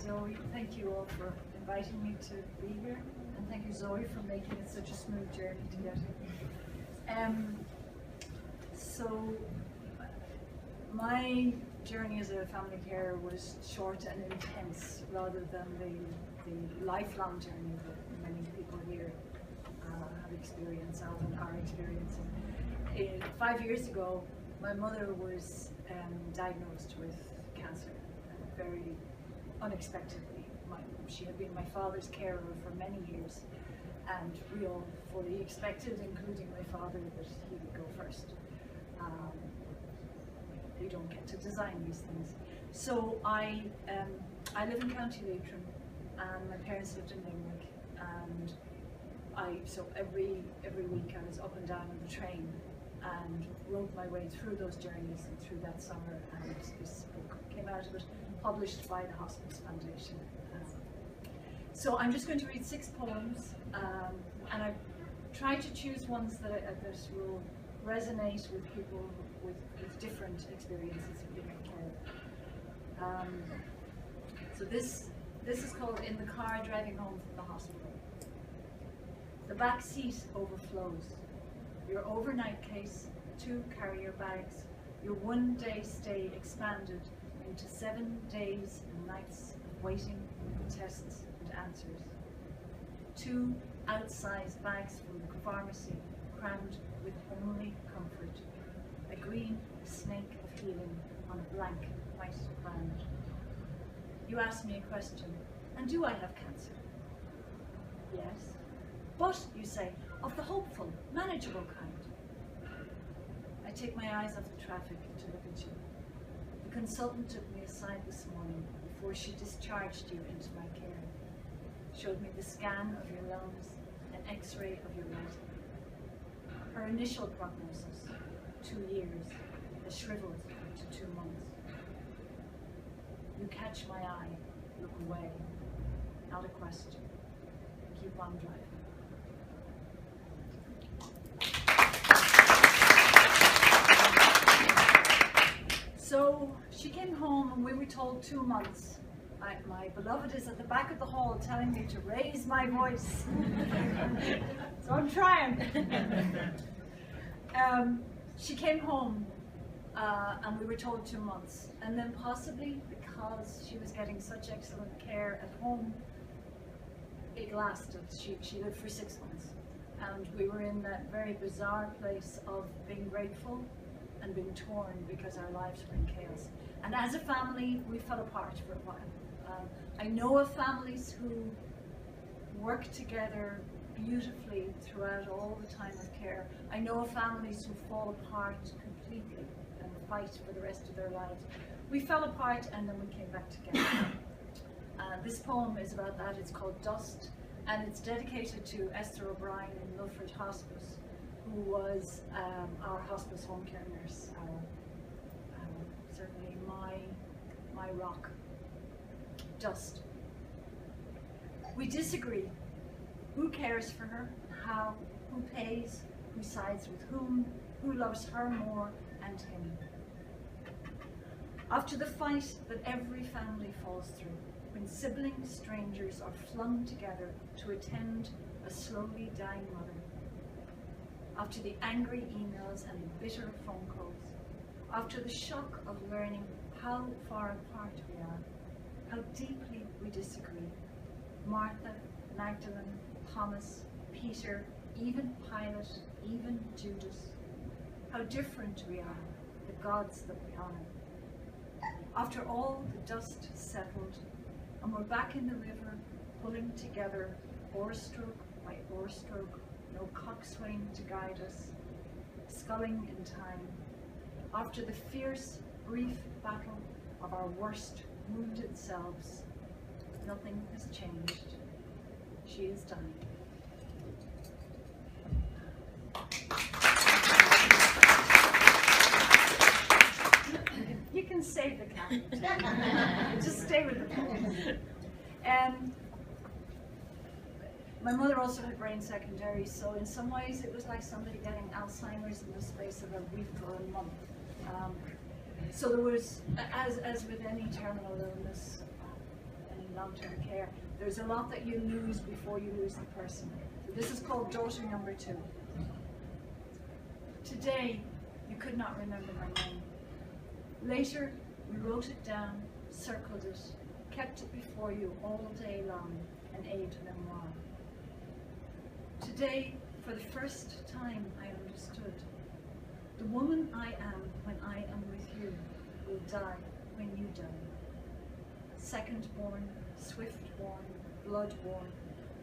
Zoe, thank you all for inviting me to be here, and thank you, Zoe, for making it such a smooth journey to get here. So my journey as a family carer was short and intense rather than the lifelong journey that many people here have experienced and are experiencing. 5 years ago, my mother was diagnosed with cancer, very unexpectedly. She had been my father's carer for many years, and we all fully expected, including my father, that he would go first. You don't get to design these things. So I live in County Leitrim, and my parents lived in Limerick, and so every week I was up and down on the train and wrote my way through those journeys and through that summer, and this book came out of it, published by the Hospice Foundation. So I'm just going to read 6 poems, and I tried to choose ones that will resonate with people with different experiences of being a carer. So this is called In the Car Driving Home from the Hospital. The back seat overflows. Your overnight case, 2 carrier bags, your 1-day stay expanded into 7 days and nights of waiting, tests and answers. 2 outsized bags from the pharmacy, crammed with only comfort. A green snake of healing on a blank white ground. You ask me a question, and do I have cancer? Yes. But, you say, of the hopeful, manageable kind. I take my eyes off the traffic to look at you. The consultant took me aside this morning before she discharged you into my care. Showed me the scan of your lungs, an x-ray of your retina. Her initial prognosis, 2 years, has shriveled to 2 months. You catch my eye, look away, not a question. Keep on driving. So she came home and we were told 2 months. My beloved is at the back of the hall telling me to raise my voice. So I'm trying. She came home and we were told 2 months. And then possibly because she was getting such excellent care at home, it lasted. She lived for 6 months. And we were in that very bizarre place of being grateful and being torn because our lives were in chaos. And as a family, we fell apart for a while. I know of families who work together beautifully throughout all the time of care. I know of families who fall apart completely and fight for the rest of their lives. We fell apart and then we came back together. This poem is about that. It's called Dust, and it's dedicated to Esther O'Brien in Milford Hospice, who was our hospice home care nurse, certainly my rock. Dust. We disagree. Who cares for her? How? Who pays? Who sides with whom? Who loves her more and him? After the fight that every family falls through, when sibling strangers are flung together to attend a slowly dying mother. After the angry emails and the bitter phone calls. After the shock of learning how far apart we are, how deeply we disagree. Martha, Magdalene, Thomas, Peter, even Pilate, even Judas. How different we are, the gods that we honor. After all the dust settled, and we're back in the river, pulling together, oarstroke by oarstroke, no coxswain to guide us, sculling in time. After the fierce, brief battle of our worst wounded selves, nothing has changed. She is dying. You can save the cat. Just stay with the poem. My mother also had brain secondary, so in some ways it was like somebody getting Alzheimer's in the space of a week or a month. So there was, as with any terminal illness, any long-term care, there's a lot that you lose before you lose the person. So this is called daughter number 2. Today, you could not remember my name. Later, we wrote it down, circled it, kept it before you all day long, an aide memoir. Today, for the first time, I understood. The woman I am when I am with you will die when you die. Second-born, swift-born, blood-born,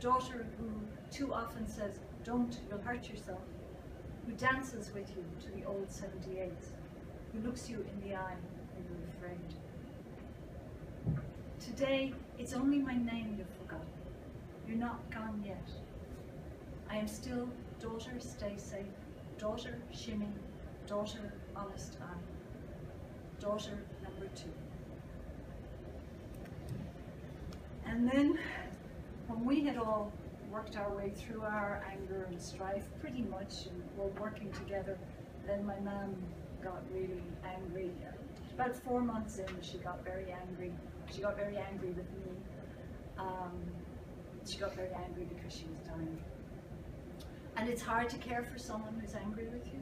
daughter who too often says, "Don't, you'll hurt yourself," who dances with you to the old 78s, who looks you in the eye when you're afraid. Today, it's only my name you've forgotten. You're not gone yet. I am still daughter, stay safe, daughter, shimmy, daughter, honest eye, daughter number 2. And then, when we had all worked our way through our anger and strife pretty much, and were working together. Then my mum got really angry. About 4 months in, she got very angry. She got very angry with me. She got very angry because she was dying. And it's hard to care for someone who's angry with you.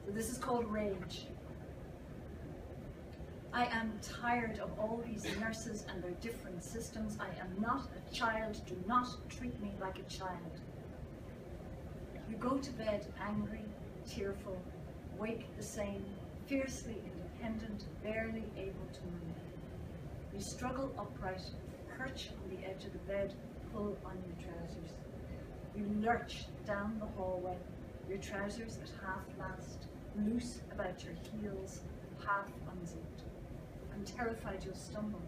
So this is called rage. I am tired of all these nurses and their different systems. I am not a child. Do not treat me like a child. You go to bed angry, tearful, wake the same, fiercely independent, barely able to move. You struggle upright, perch on the edge of the bed, pull on your trousers. You lurch down the hallway, your trousers at half-mast, loose about your heels, half unzipped. I'm terrified you'll stumble.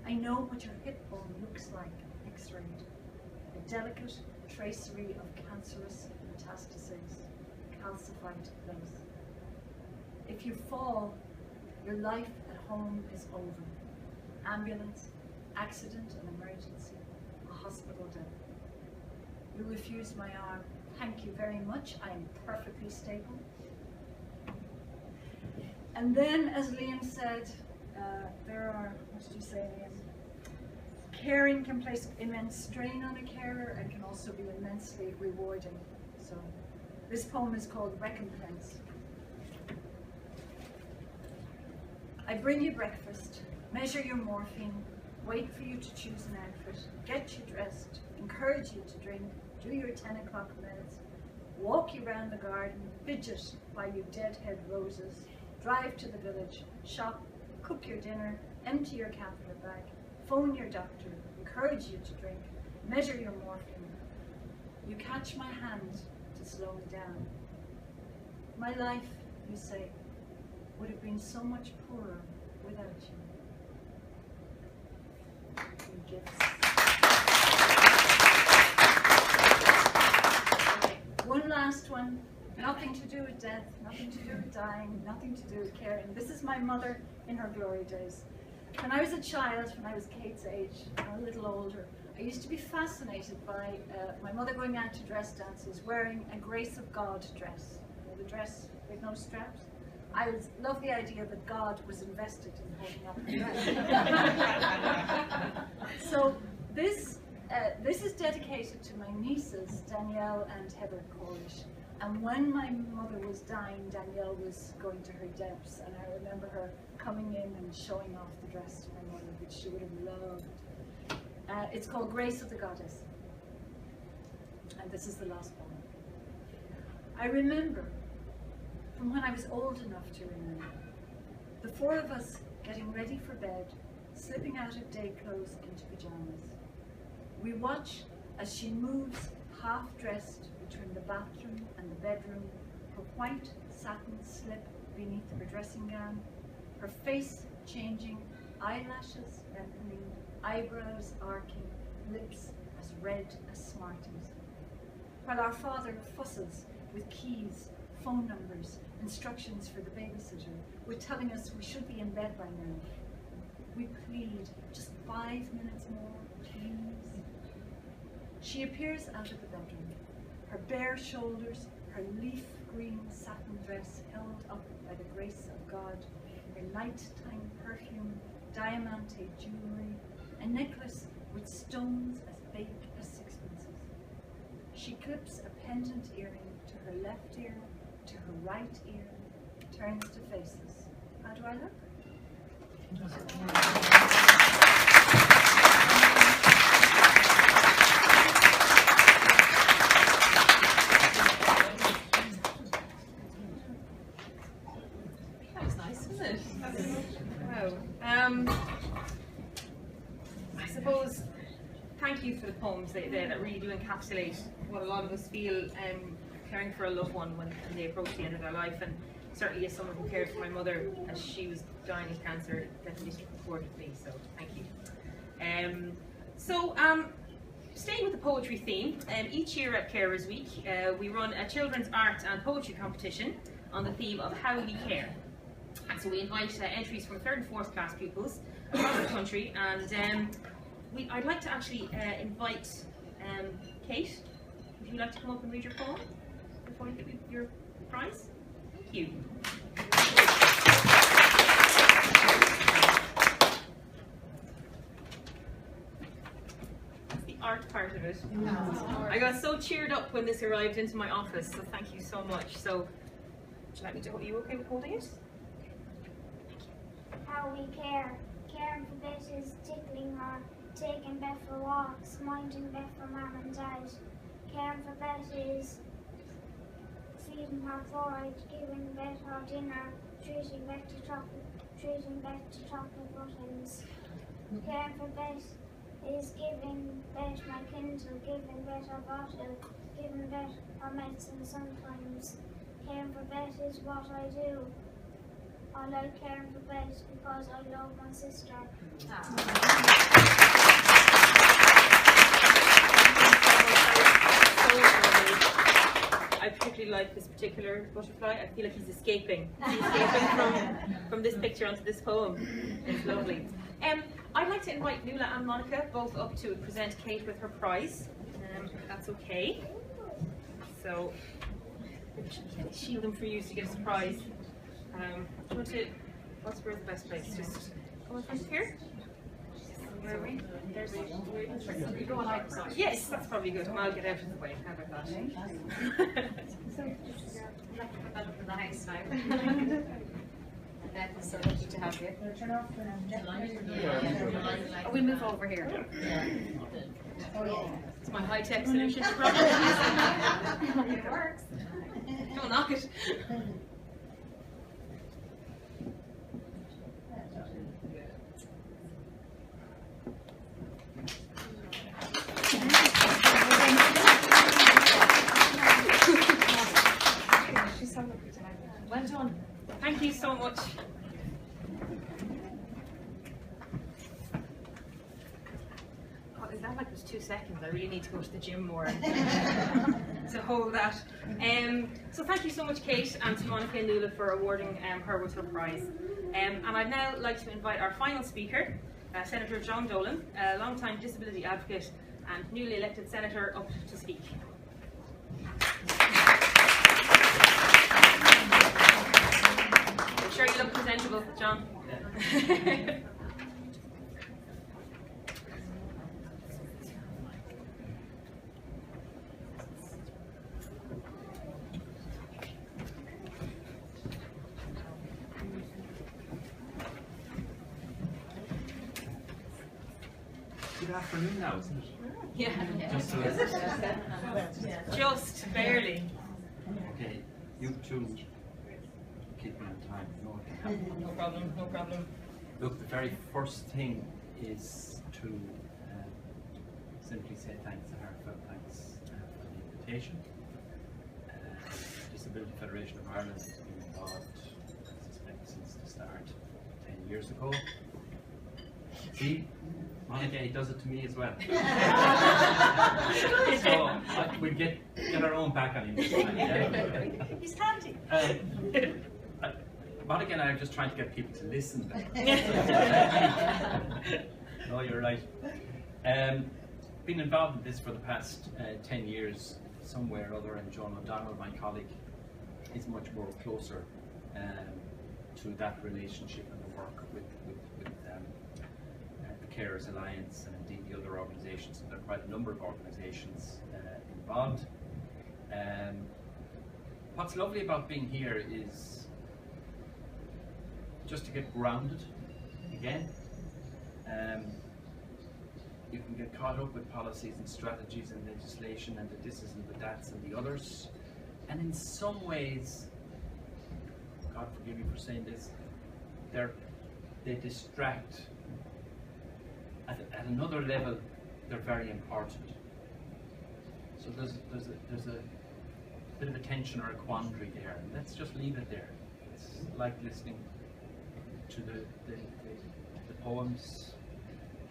I know what your hip bone looks like, x-rayed. A delicate tracery of cancerous metastases, calcified place. If you fall, your life at home is over. Ambulance, accident and emergency, a hospital death. You refuse my arm. Thank you very much. I am perfectly stable. And then, as Liam said, there are, what did you say, Liam? Caring can place immense strain on a carer and can also be immensely rewarding. So this poem is called Recompense. I bring you breakfast, measure your morphine, wait for you to choose an outfit, get you dressed, encourage you to drink, do your 10 o'clock meds, walk you round the garden, fidget while you deadhead roses, drive to the village, shop, cook your dinner, empty your catheter bag, phone your doctor, encourage you to drink, measure your morphine. You catch my hand to slow me down. My life, you say, would have been so much poorer without you. Your gifts. Okay, one last one. Nothing to do with death, nothing to do with dying, nothing to do with caring. This is my mother in her glory days. When I was a child, when I was Kate's age, a little older, I used to be fascinated by my mother going out to dress dances wearing a Grace of God dress. You know, the dress with no straps. I love the idea that God was invested in holding up the dress. So this is dedicated to my nieces, Danielle and Heather Corlish. And when my mother was dying, Danielle was going to her depths, and I remember her coming in and showing off the dress to my mother, which she would have loved. It's called Grace of the Goddess. And this is the last poem. I remember, from when I was old enough to remember, the four of us getting ready for bed, slipping out of day clothes into pajamas. We watch as she moves half-dressed between the bathroom and the bedroom, her white satin slip beneath her dressing gown, her face changing, eyelashes lengthening, eyebrows arcing, lips as red as Smarties. While our father fusses with keys, phone numbers, instructions for the babysitter, with telling us we should be in bed by now. We plead, just 5 minutes more, please. She appears out of the bedroom, her bare shoulders, her leaf green satin dress held up by the grace of God, her nighttime perfume, diamante jewelry, a necklace with stones as big as sixpences. She clips a pendant earring to her left ear, to her right ear, turns to face us. How do I look? That was nice, wasn't it? Wow. I suppose, thank you for the poems. They really do encapsulate what a lot of us feel caring for a loved one when they approach the end of their life. And certainly as someone who cared for my mother as she was dying of cancer, it definitely supported me, so thank you. Staying with the poetry theme, each year at Carers Week we run a children's art and poetry competition on the theme of how we care. And so we invite entries from 3rd and 4th class pupils across the country, and I'd like to actually invite Kate, would you like to come up and read your poem before you get your prize? Thank you. That's the art part of it. I got so cheered up when this arrived into my office, so thank you so much. So, would you like me to, are you okay with holding it? How we care. Caring for Beth is tickling her, taking Beth for walks, minding Beth for mum and dad. Caring for Beth is feeding her fluoride, giving Beth her dinner, treating Beth to chocolate buttons. Caring for Beth is giving Beth my Kindle, giving Beth her bottle, giving Beth her medicine sometimes. Caring for Beth is what I do. I like caring for Beth because I love my sister. I particularly like this particular butterfly. I feel like he's escaping. He's escaping from this picture onto this poem. It's lovely. I'd like to invite Nuala and Monica both up to present Kate with her prize. If that's okay. So, shield them for you to get a prize. Do you want to, where's the best place? Just come in front of here? Where are we? There's you go on either side. Yes, that's probably good. I'll get out of the way. How about that? For the house now. Beth is so lucky to have you. Oh, we'll move over here. It's my high-tech solution to problems. It works. Don't knock it. Well done. Thank you so much. God, is that like it was 2 seconds? I really need to go to the gym more to hold that. So thank you so much, Kate, and to Monica and Nuala for awarding her with her prize. And I'd now like to invite our final speaker, Senator John Dolan, a long-time disability advocate and newly elected senator, up to speak. Make sure you look presentable, John. Good afternoon now, isn't it? Yeah. Just, Just barely. okay, you two keep me on time. No problem, no problem. Look, the very first thing is to simply say thanks, a heartfelt thanks for the invitation. Disability Federation of Ireland has been involved, I suspect, since the start 10 years ago. See, Monica, he does it to me as well. So we'll get our own back on him this time. Yeah? He's handy. Monica and I are just trying to get people to listen better. No, you're right. Been involved in this for the past 10 years, somewhere or other, and John O'Donnell, my colleague, is much more closer to that relationship and the work with the Carers Alliance and indeed the other organisations. There are quite a number of organisations involved. What's lovely about being here is just to get grounded again. You can get caught up with policies and strategies and legislation and the thises and the that's and the others, and in some ways, God forgive me for saying this, they distract. At another level, they're very important. So there's a bit of a tension or a quandary there. And let's just leave it there. It's like listening to the poems,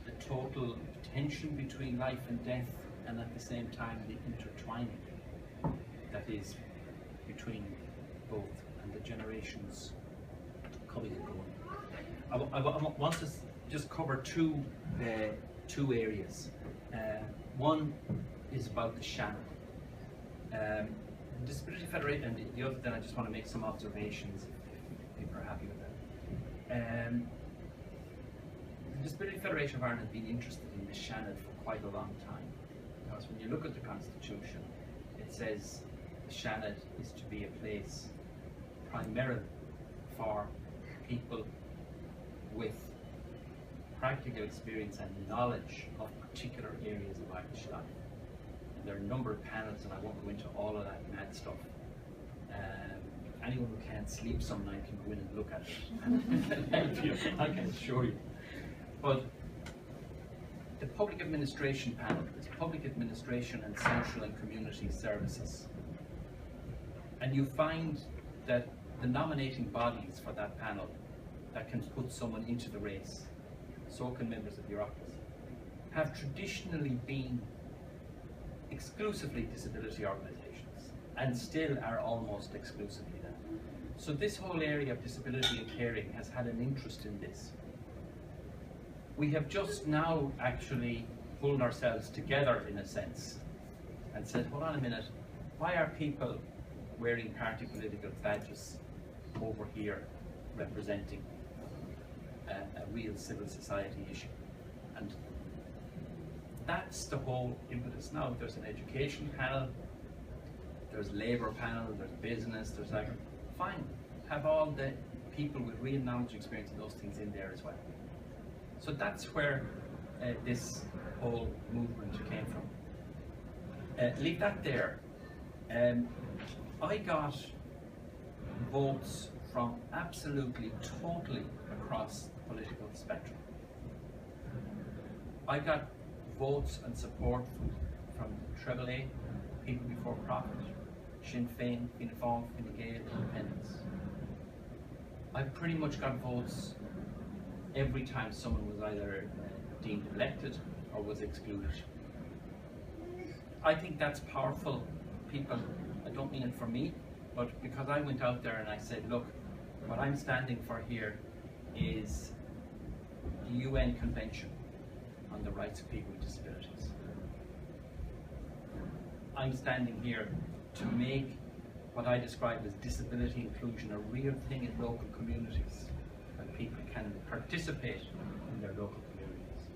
the total tension between life and death, and at the same time the intertwining that is between both and the generations coming and going. I want to just cover two areas. One is about the Shannon. Disability Federation, and the other thing, I just want to make some observations if people are happy with that. The Disability Federation of Ireland has been interested in the Shannon for quite a long time, because when you look at the Constitution, it says the Shannon is to be a place primarily for people with practical experience and knowledge of particular areas of Irish life. And there are a number of panels, and I won't go into all of that mad stuff. Anyone who can't sleep some night can go in and look at it and help you, I can assure you. But the Public Administration panel is Public Administration and Social and Community Services. And you find that the nominating bodies for that panel that can put someone into the race, so can members of your office, have traditionally been exclusively disability organisations, and still are almost exclusively that. So this whole area of disability and caring has had an interest in this. We have just now actually pulled ourselves together, in a sense, and said, hold on a minute, why are people wearing party political badges over here representing a real civil society issue? And that's the whole impetus now. There's an education panel, there's labour panel, there's business, there's like, fine, have all the people with real knowledge, experience, and those things in there as well. So that's where this whole movement came from. Leave that there. I got votes from absolutely, totally across the political spectrum. I got votes and support from Treble A, People Before Profit, Sinn Féin, Fianna Fáil, Fine Gael, Independents. I pretty much got votes every time someone was either deemed elected or was excluded. I think that's powerful. People, I don't mean it for me, but because I went out there and I said, look, what I'm standing for here is the UN Convention on the Rights of People with Disabilities. I'm standing here to make what I describe as disability inclusion a real thing in local communities, where people can participate in their local communities.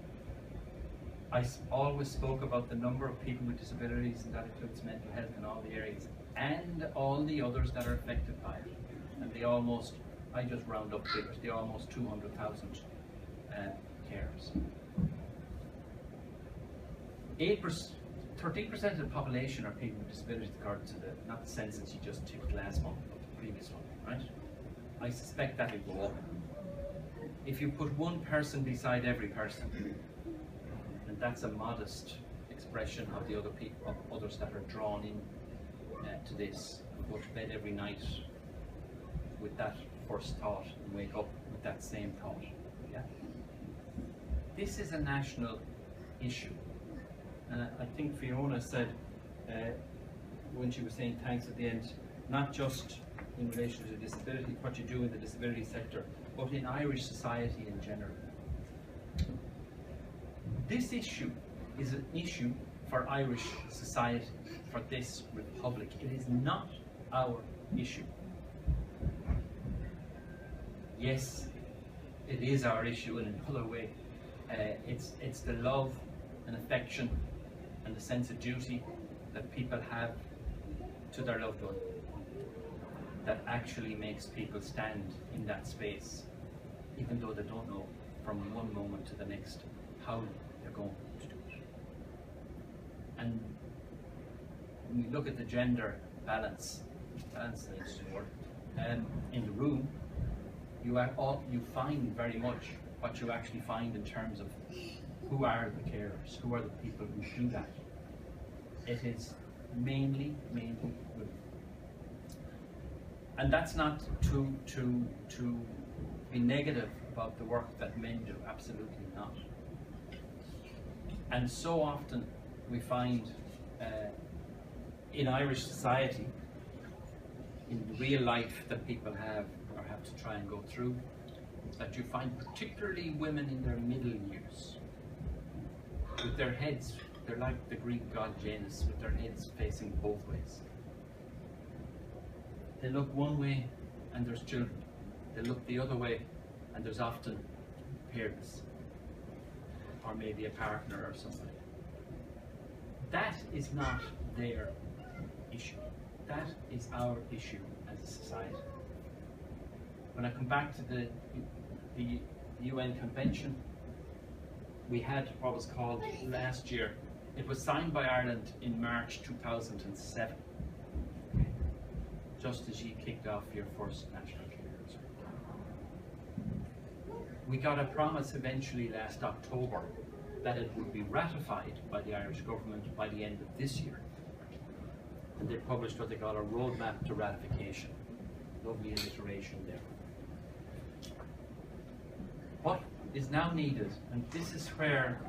I always spoke about the number of people with disabilities, and that includes mental health in all the areas, and all the others that are affected by it. And they almost, I just round up figures, they almost 200,000 carers. 13% of the population are people with disabilities, according to not the census you just took last month, but the previous one, right? I suspect that will go up. If you put one person beside every person, and that's a modest expression of the other people, of others that are drawn in to this, and go to bed every night with that first thought and wake up with that same thought. Yeah? This is a national issue. I think Fiona said when she was saying thanks at the end, not just in relation to disability, what you do in the disability sector, but in Irish society in general. This issue is an issue for Irish society, for this republic. It is not our issue. Yes, it is our issue in another way. It's the love and affection and the sense of duty that people have to their loved one that actually makes people stand in that space, even though they don't know from one moment to the next how they're going to do it. And when we look at the gender balance is an interesting word, in the room, you find very much what you actually find in terms of who are the carers, who are the people who do that. It is mainly women. And that's not to be negative about the work that men do, absolutely not. And so often we find in Irish society, in real life that people have or have to try and go through, that you find particularly women in their middle years with their heads they're like the Greek god Janus with their heads facing both ways. They look one way and there's children. They look the other way and there's often parents or maybe a partner or somebody. That is not their issue. That is our issue as a society. When I come back to the UN Convention, we had what was called last year. It was signed by Ireland in March 2007, just as you kicked off your first National Carers Week. We got a promise eventually last October that it would be ratified by the Irish government by the end of this year. And they published what they call a roadmap to ratification. Lovely alliteration there. What is now needed, and this is where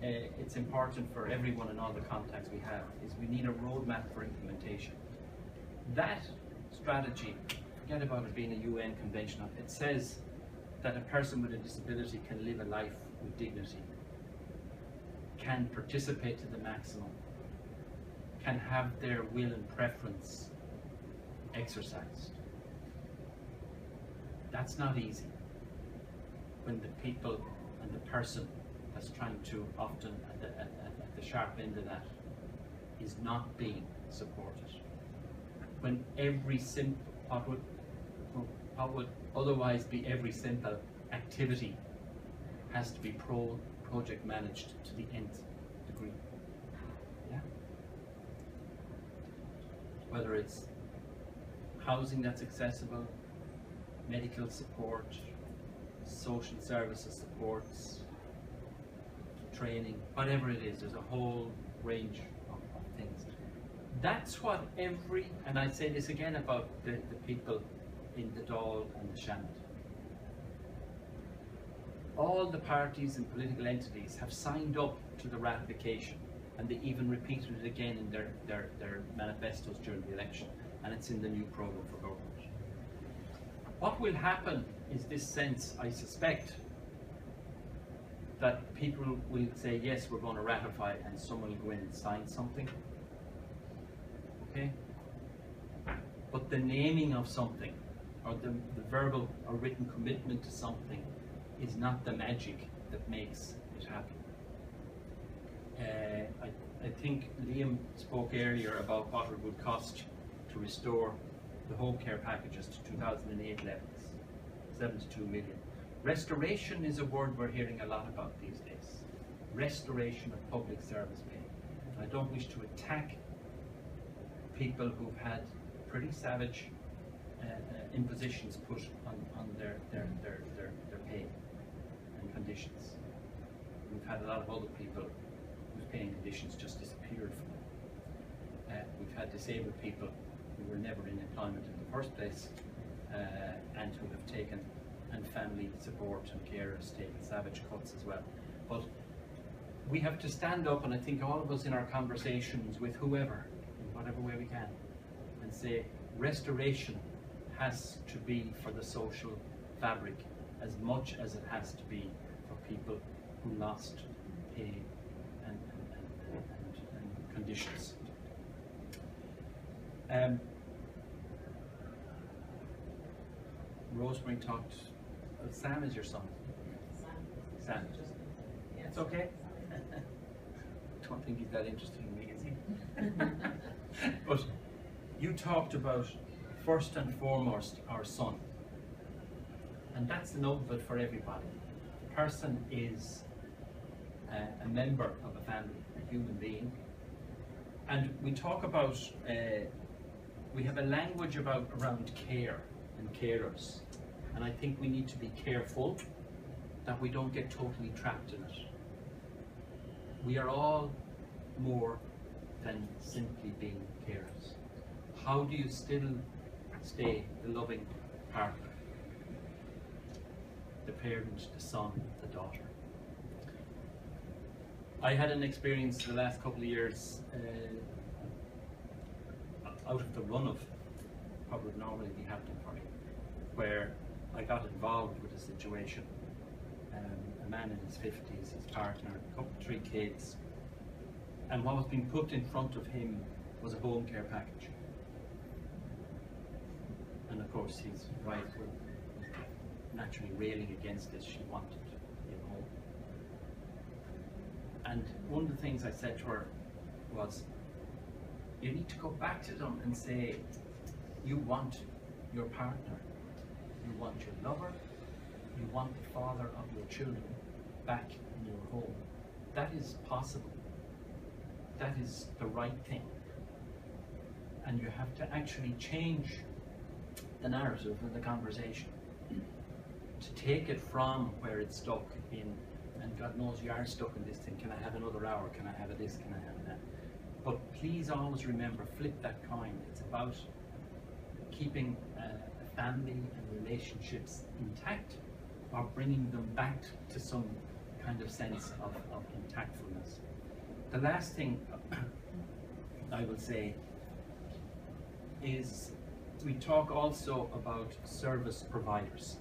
it's important for everyone in all the contacts we have, is we need a roadmap for implementation. That strategy, forget about it being a UN convention, it says that a person with a disability can live a life with dignity, can participate to the maximum, can have their will and preference exercised. That's not easy when the people and the person that's trying to, often at the sharp end of that, is not being supported. When every simple, what would otherwise be every simple activity has to be project managed to the nth degree. Yeah? Whether it's housing that's accessible, medical support, social services supports, training, whatever it is, there's a whole range of things. That's what and I say this again about the people in the Dáil and the Seanad. All the parties and political entities have signed up to the ratification, and they even repeated it again in their manifestos during the election, and it's in the new programme for government. What will happen is this sense, I suspect, that people will say, yes, we're going to ratify, and someone will go in and sign something. Okay? But the naming of something, or the verbal or written commitment to something, is not the magic that makes it happen. I think Liam spoke earlier about what it would cost to restore the home care packages to 2008 levels, 72 million. Restoration is a word we're hearing a lot about these days. Restoration of public service pay. I don't wish to attack people who've had pretty savage impositions put on their pay and conditions. We've had a lot of other people whose pay and conditions just disappeared from them. We've had disabled people who were never in employment in the first place, and who have taken, and family support and carers taken savage cuts as well. But we have to stand up, and I think all of us in our conversations with whoever, in whatever way we can, and say restoration has to be for the social fabric as much as it has to be for people who lost pay and conditions. Rosemary talked. Sam is your son. Sam. It's okay. I don't think he's that interested in me, is he? But you talked about first and foremost our son, and that's the note of it for everybody. The person is a member of a family, a human being, and we talk about. We have a language around care and carers, and I think we need to be careful that we don't get totally trapped in it. We are all more than simply being carers. How do you still stay the loving partner, the parent, the son, the daughter? I had an experience the last couple of years out of the run of what would normally be happening for me, where I got involved with a situation. A man in his 50s, his partner, 3 kids, And what was being put in front of him was a home care package. And of course his wife was naturally railing against this. She wanted him home. And one of the things I said to her was, you need to go back to them and say, you want your partner, you want your lover, you want the father of your children back in your home. That is possible. That is the right thing. And you have to actually change the narrative of the conversation to take it from where it's stuck in, and God knows you are stuck in this thing, can I have another hour, can I have a this, can I have that? But please always remember, flip that coin. It's about keeping a family and relationships intact, or bringing them back to some kind of sense of intactfulness. The last thing I will say is we talk also about service providers.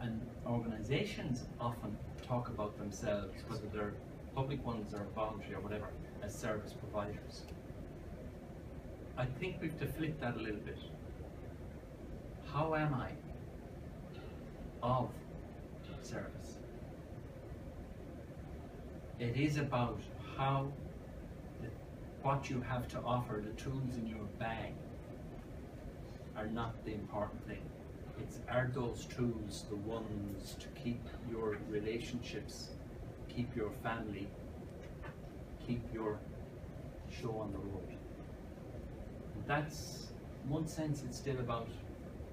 And organizations often talk about themselves, whether they're public ones or voluntary or whatever, as service providers. I think we have to flip that a little bit. How am I of service? It is about how what you have to offer, the tools in your bag, are not the important thing. It's, are those tools the ones to keep your relationships, keep your family, keep your show on the road? And that's, in one sense, it's still about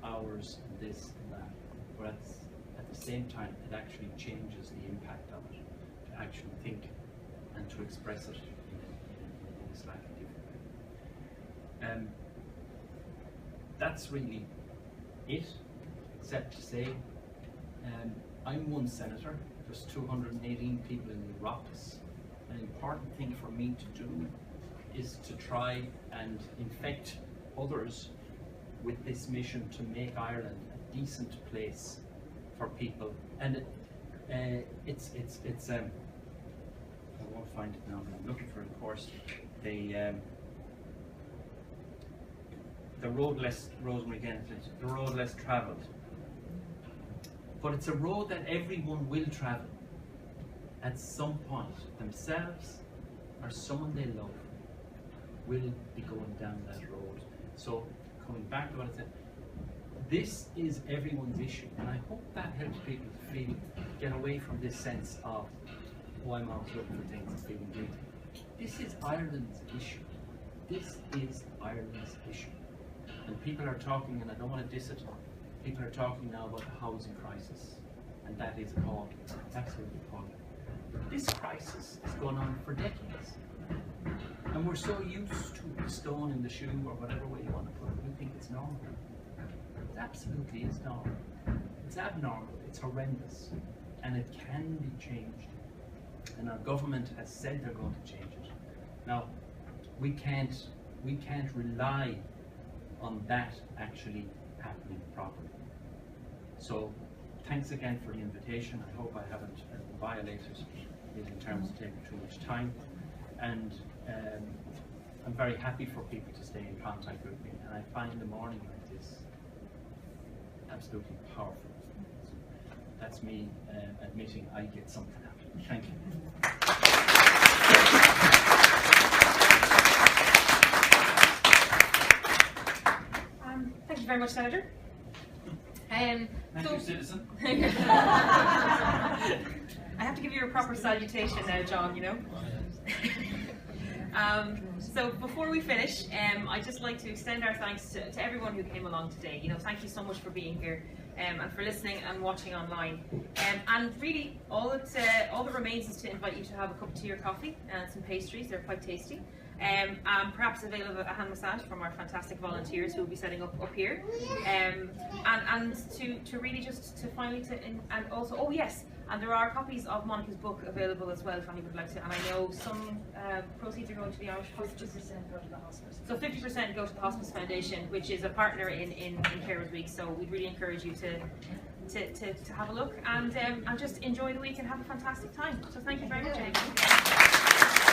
hours, this and that, but at the same time, it actually changes the impact of it, to actually think and to express it in a slightly different way. That's really it, except to say, I'm one senator, there's 218 people in the Oireachtas. An important thing for me to do is to try and infect others with this mission to make Ireland a decent place for people. And it's I won't find it now, but I'm looking for it, of course. The road less, Rosemary again, the road less travelled. But it's a road that everyone will travel at some point. Themselves or someone they love will be going down that road. So coming back to what I said, this is everyone's issue, and I hope that helps people to feel, get away from this sense of, oh, I'm always looking for things and feeling guilty. This is Ireland's issue. This is Ireland's issue. And people are talking, and I don't want to diss it, people are talking now about the housing crisis, and that is appalling. It's absolutely appalling. This crisis is going on for decades, and we're so used to the stone in the shoe, or whatever way you want to put it, we think it's normal. It absolutely is normal. It's abnormal, it's horrendous, and it can be changed. And our government has said they're going to change it. Now, we can't rely on that actually happening properly. So, thanks again for the invitation. I hope I haven't violated it in terms of taking too much time. And I'm very happy for people to stay in contact with me. And I find a morning like this absolutely powerful. That's me admitting I get something out of it. Thank you. Thank you very much, Senator. Thank you, citizen. I have to give you a proper salutation now, John, you know. So before we finish, I'd just like to extend our thanks to everyone who came along today. You know, thank you so much for being here and for listening and watching online. And really, all that remains is to invite you to have a cup of tea or coffee and some pastries. They're quite tasty. And perhaps avail of a hand massage from our fantastic volunteers who will be setting up here. And to really just to finally and also, oh yes, and there are copies of Monica's book available as well if anyone would like to. And I know some proceeds are going to the Irish Hospice. 50% go to the hospice. So 50% go to the Hospice Foundation, which is a partner in Carers Week. So we'd really encourage you to to have a look, and just enjoy the week and have a fantastic time. So thank you very much, Amy.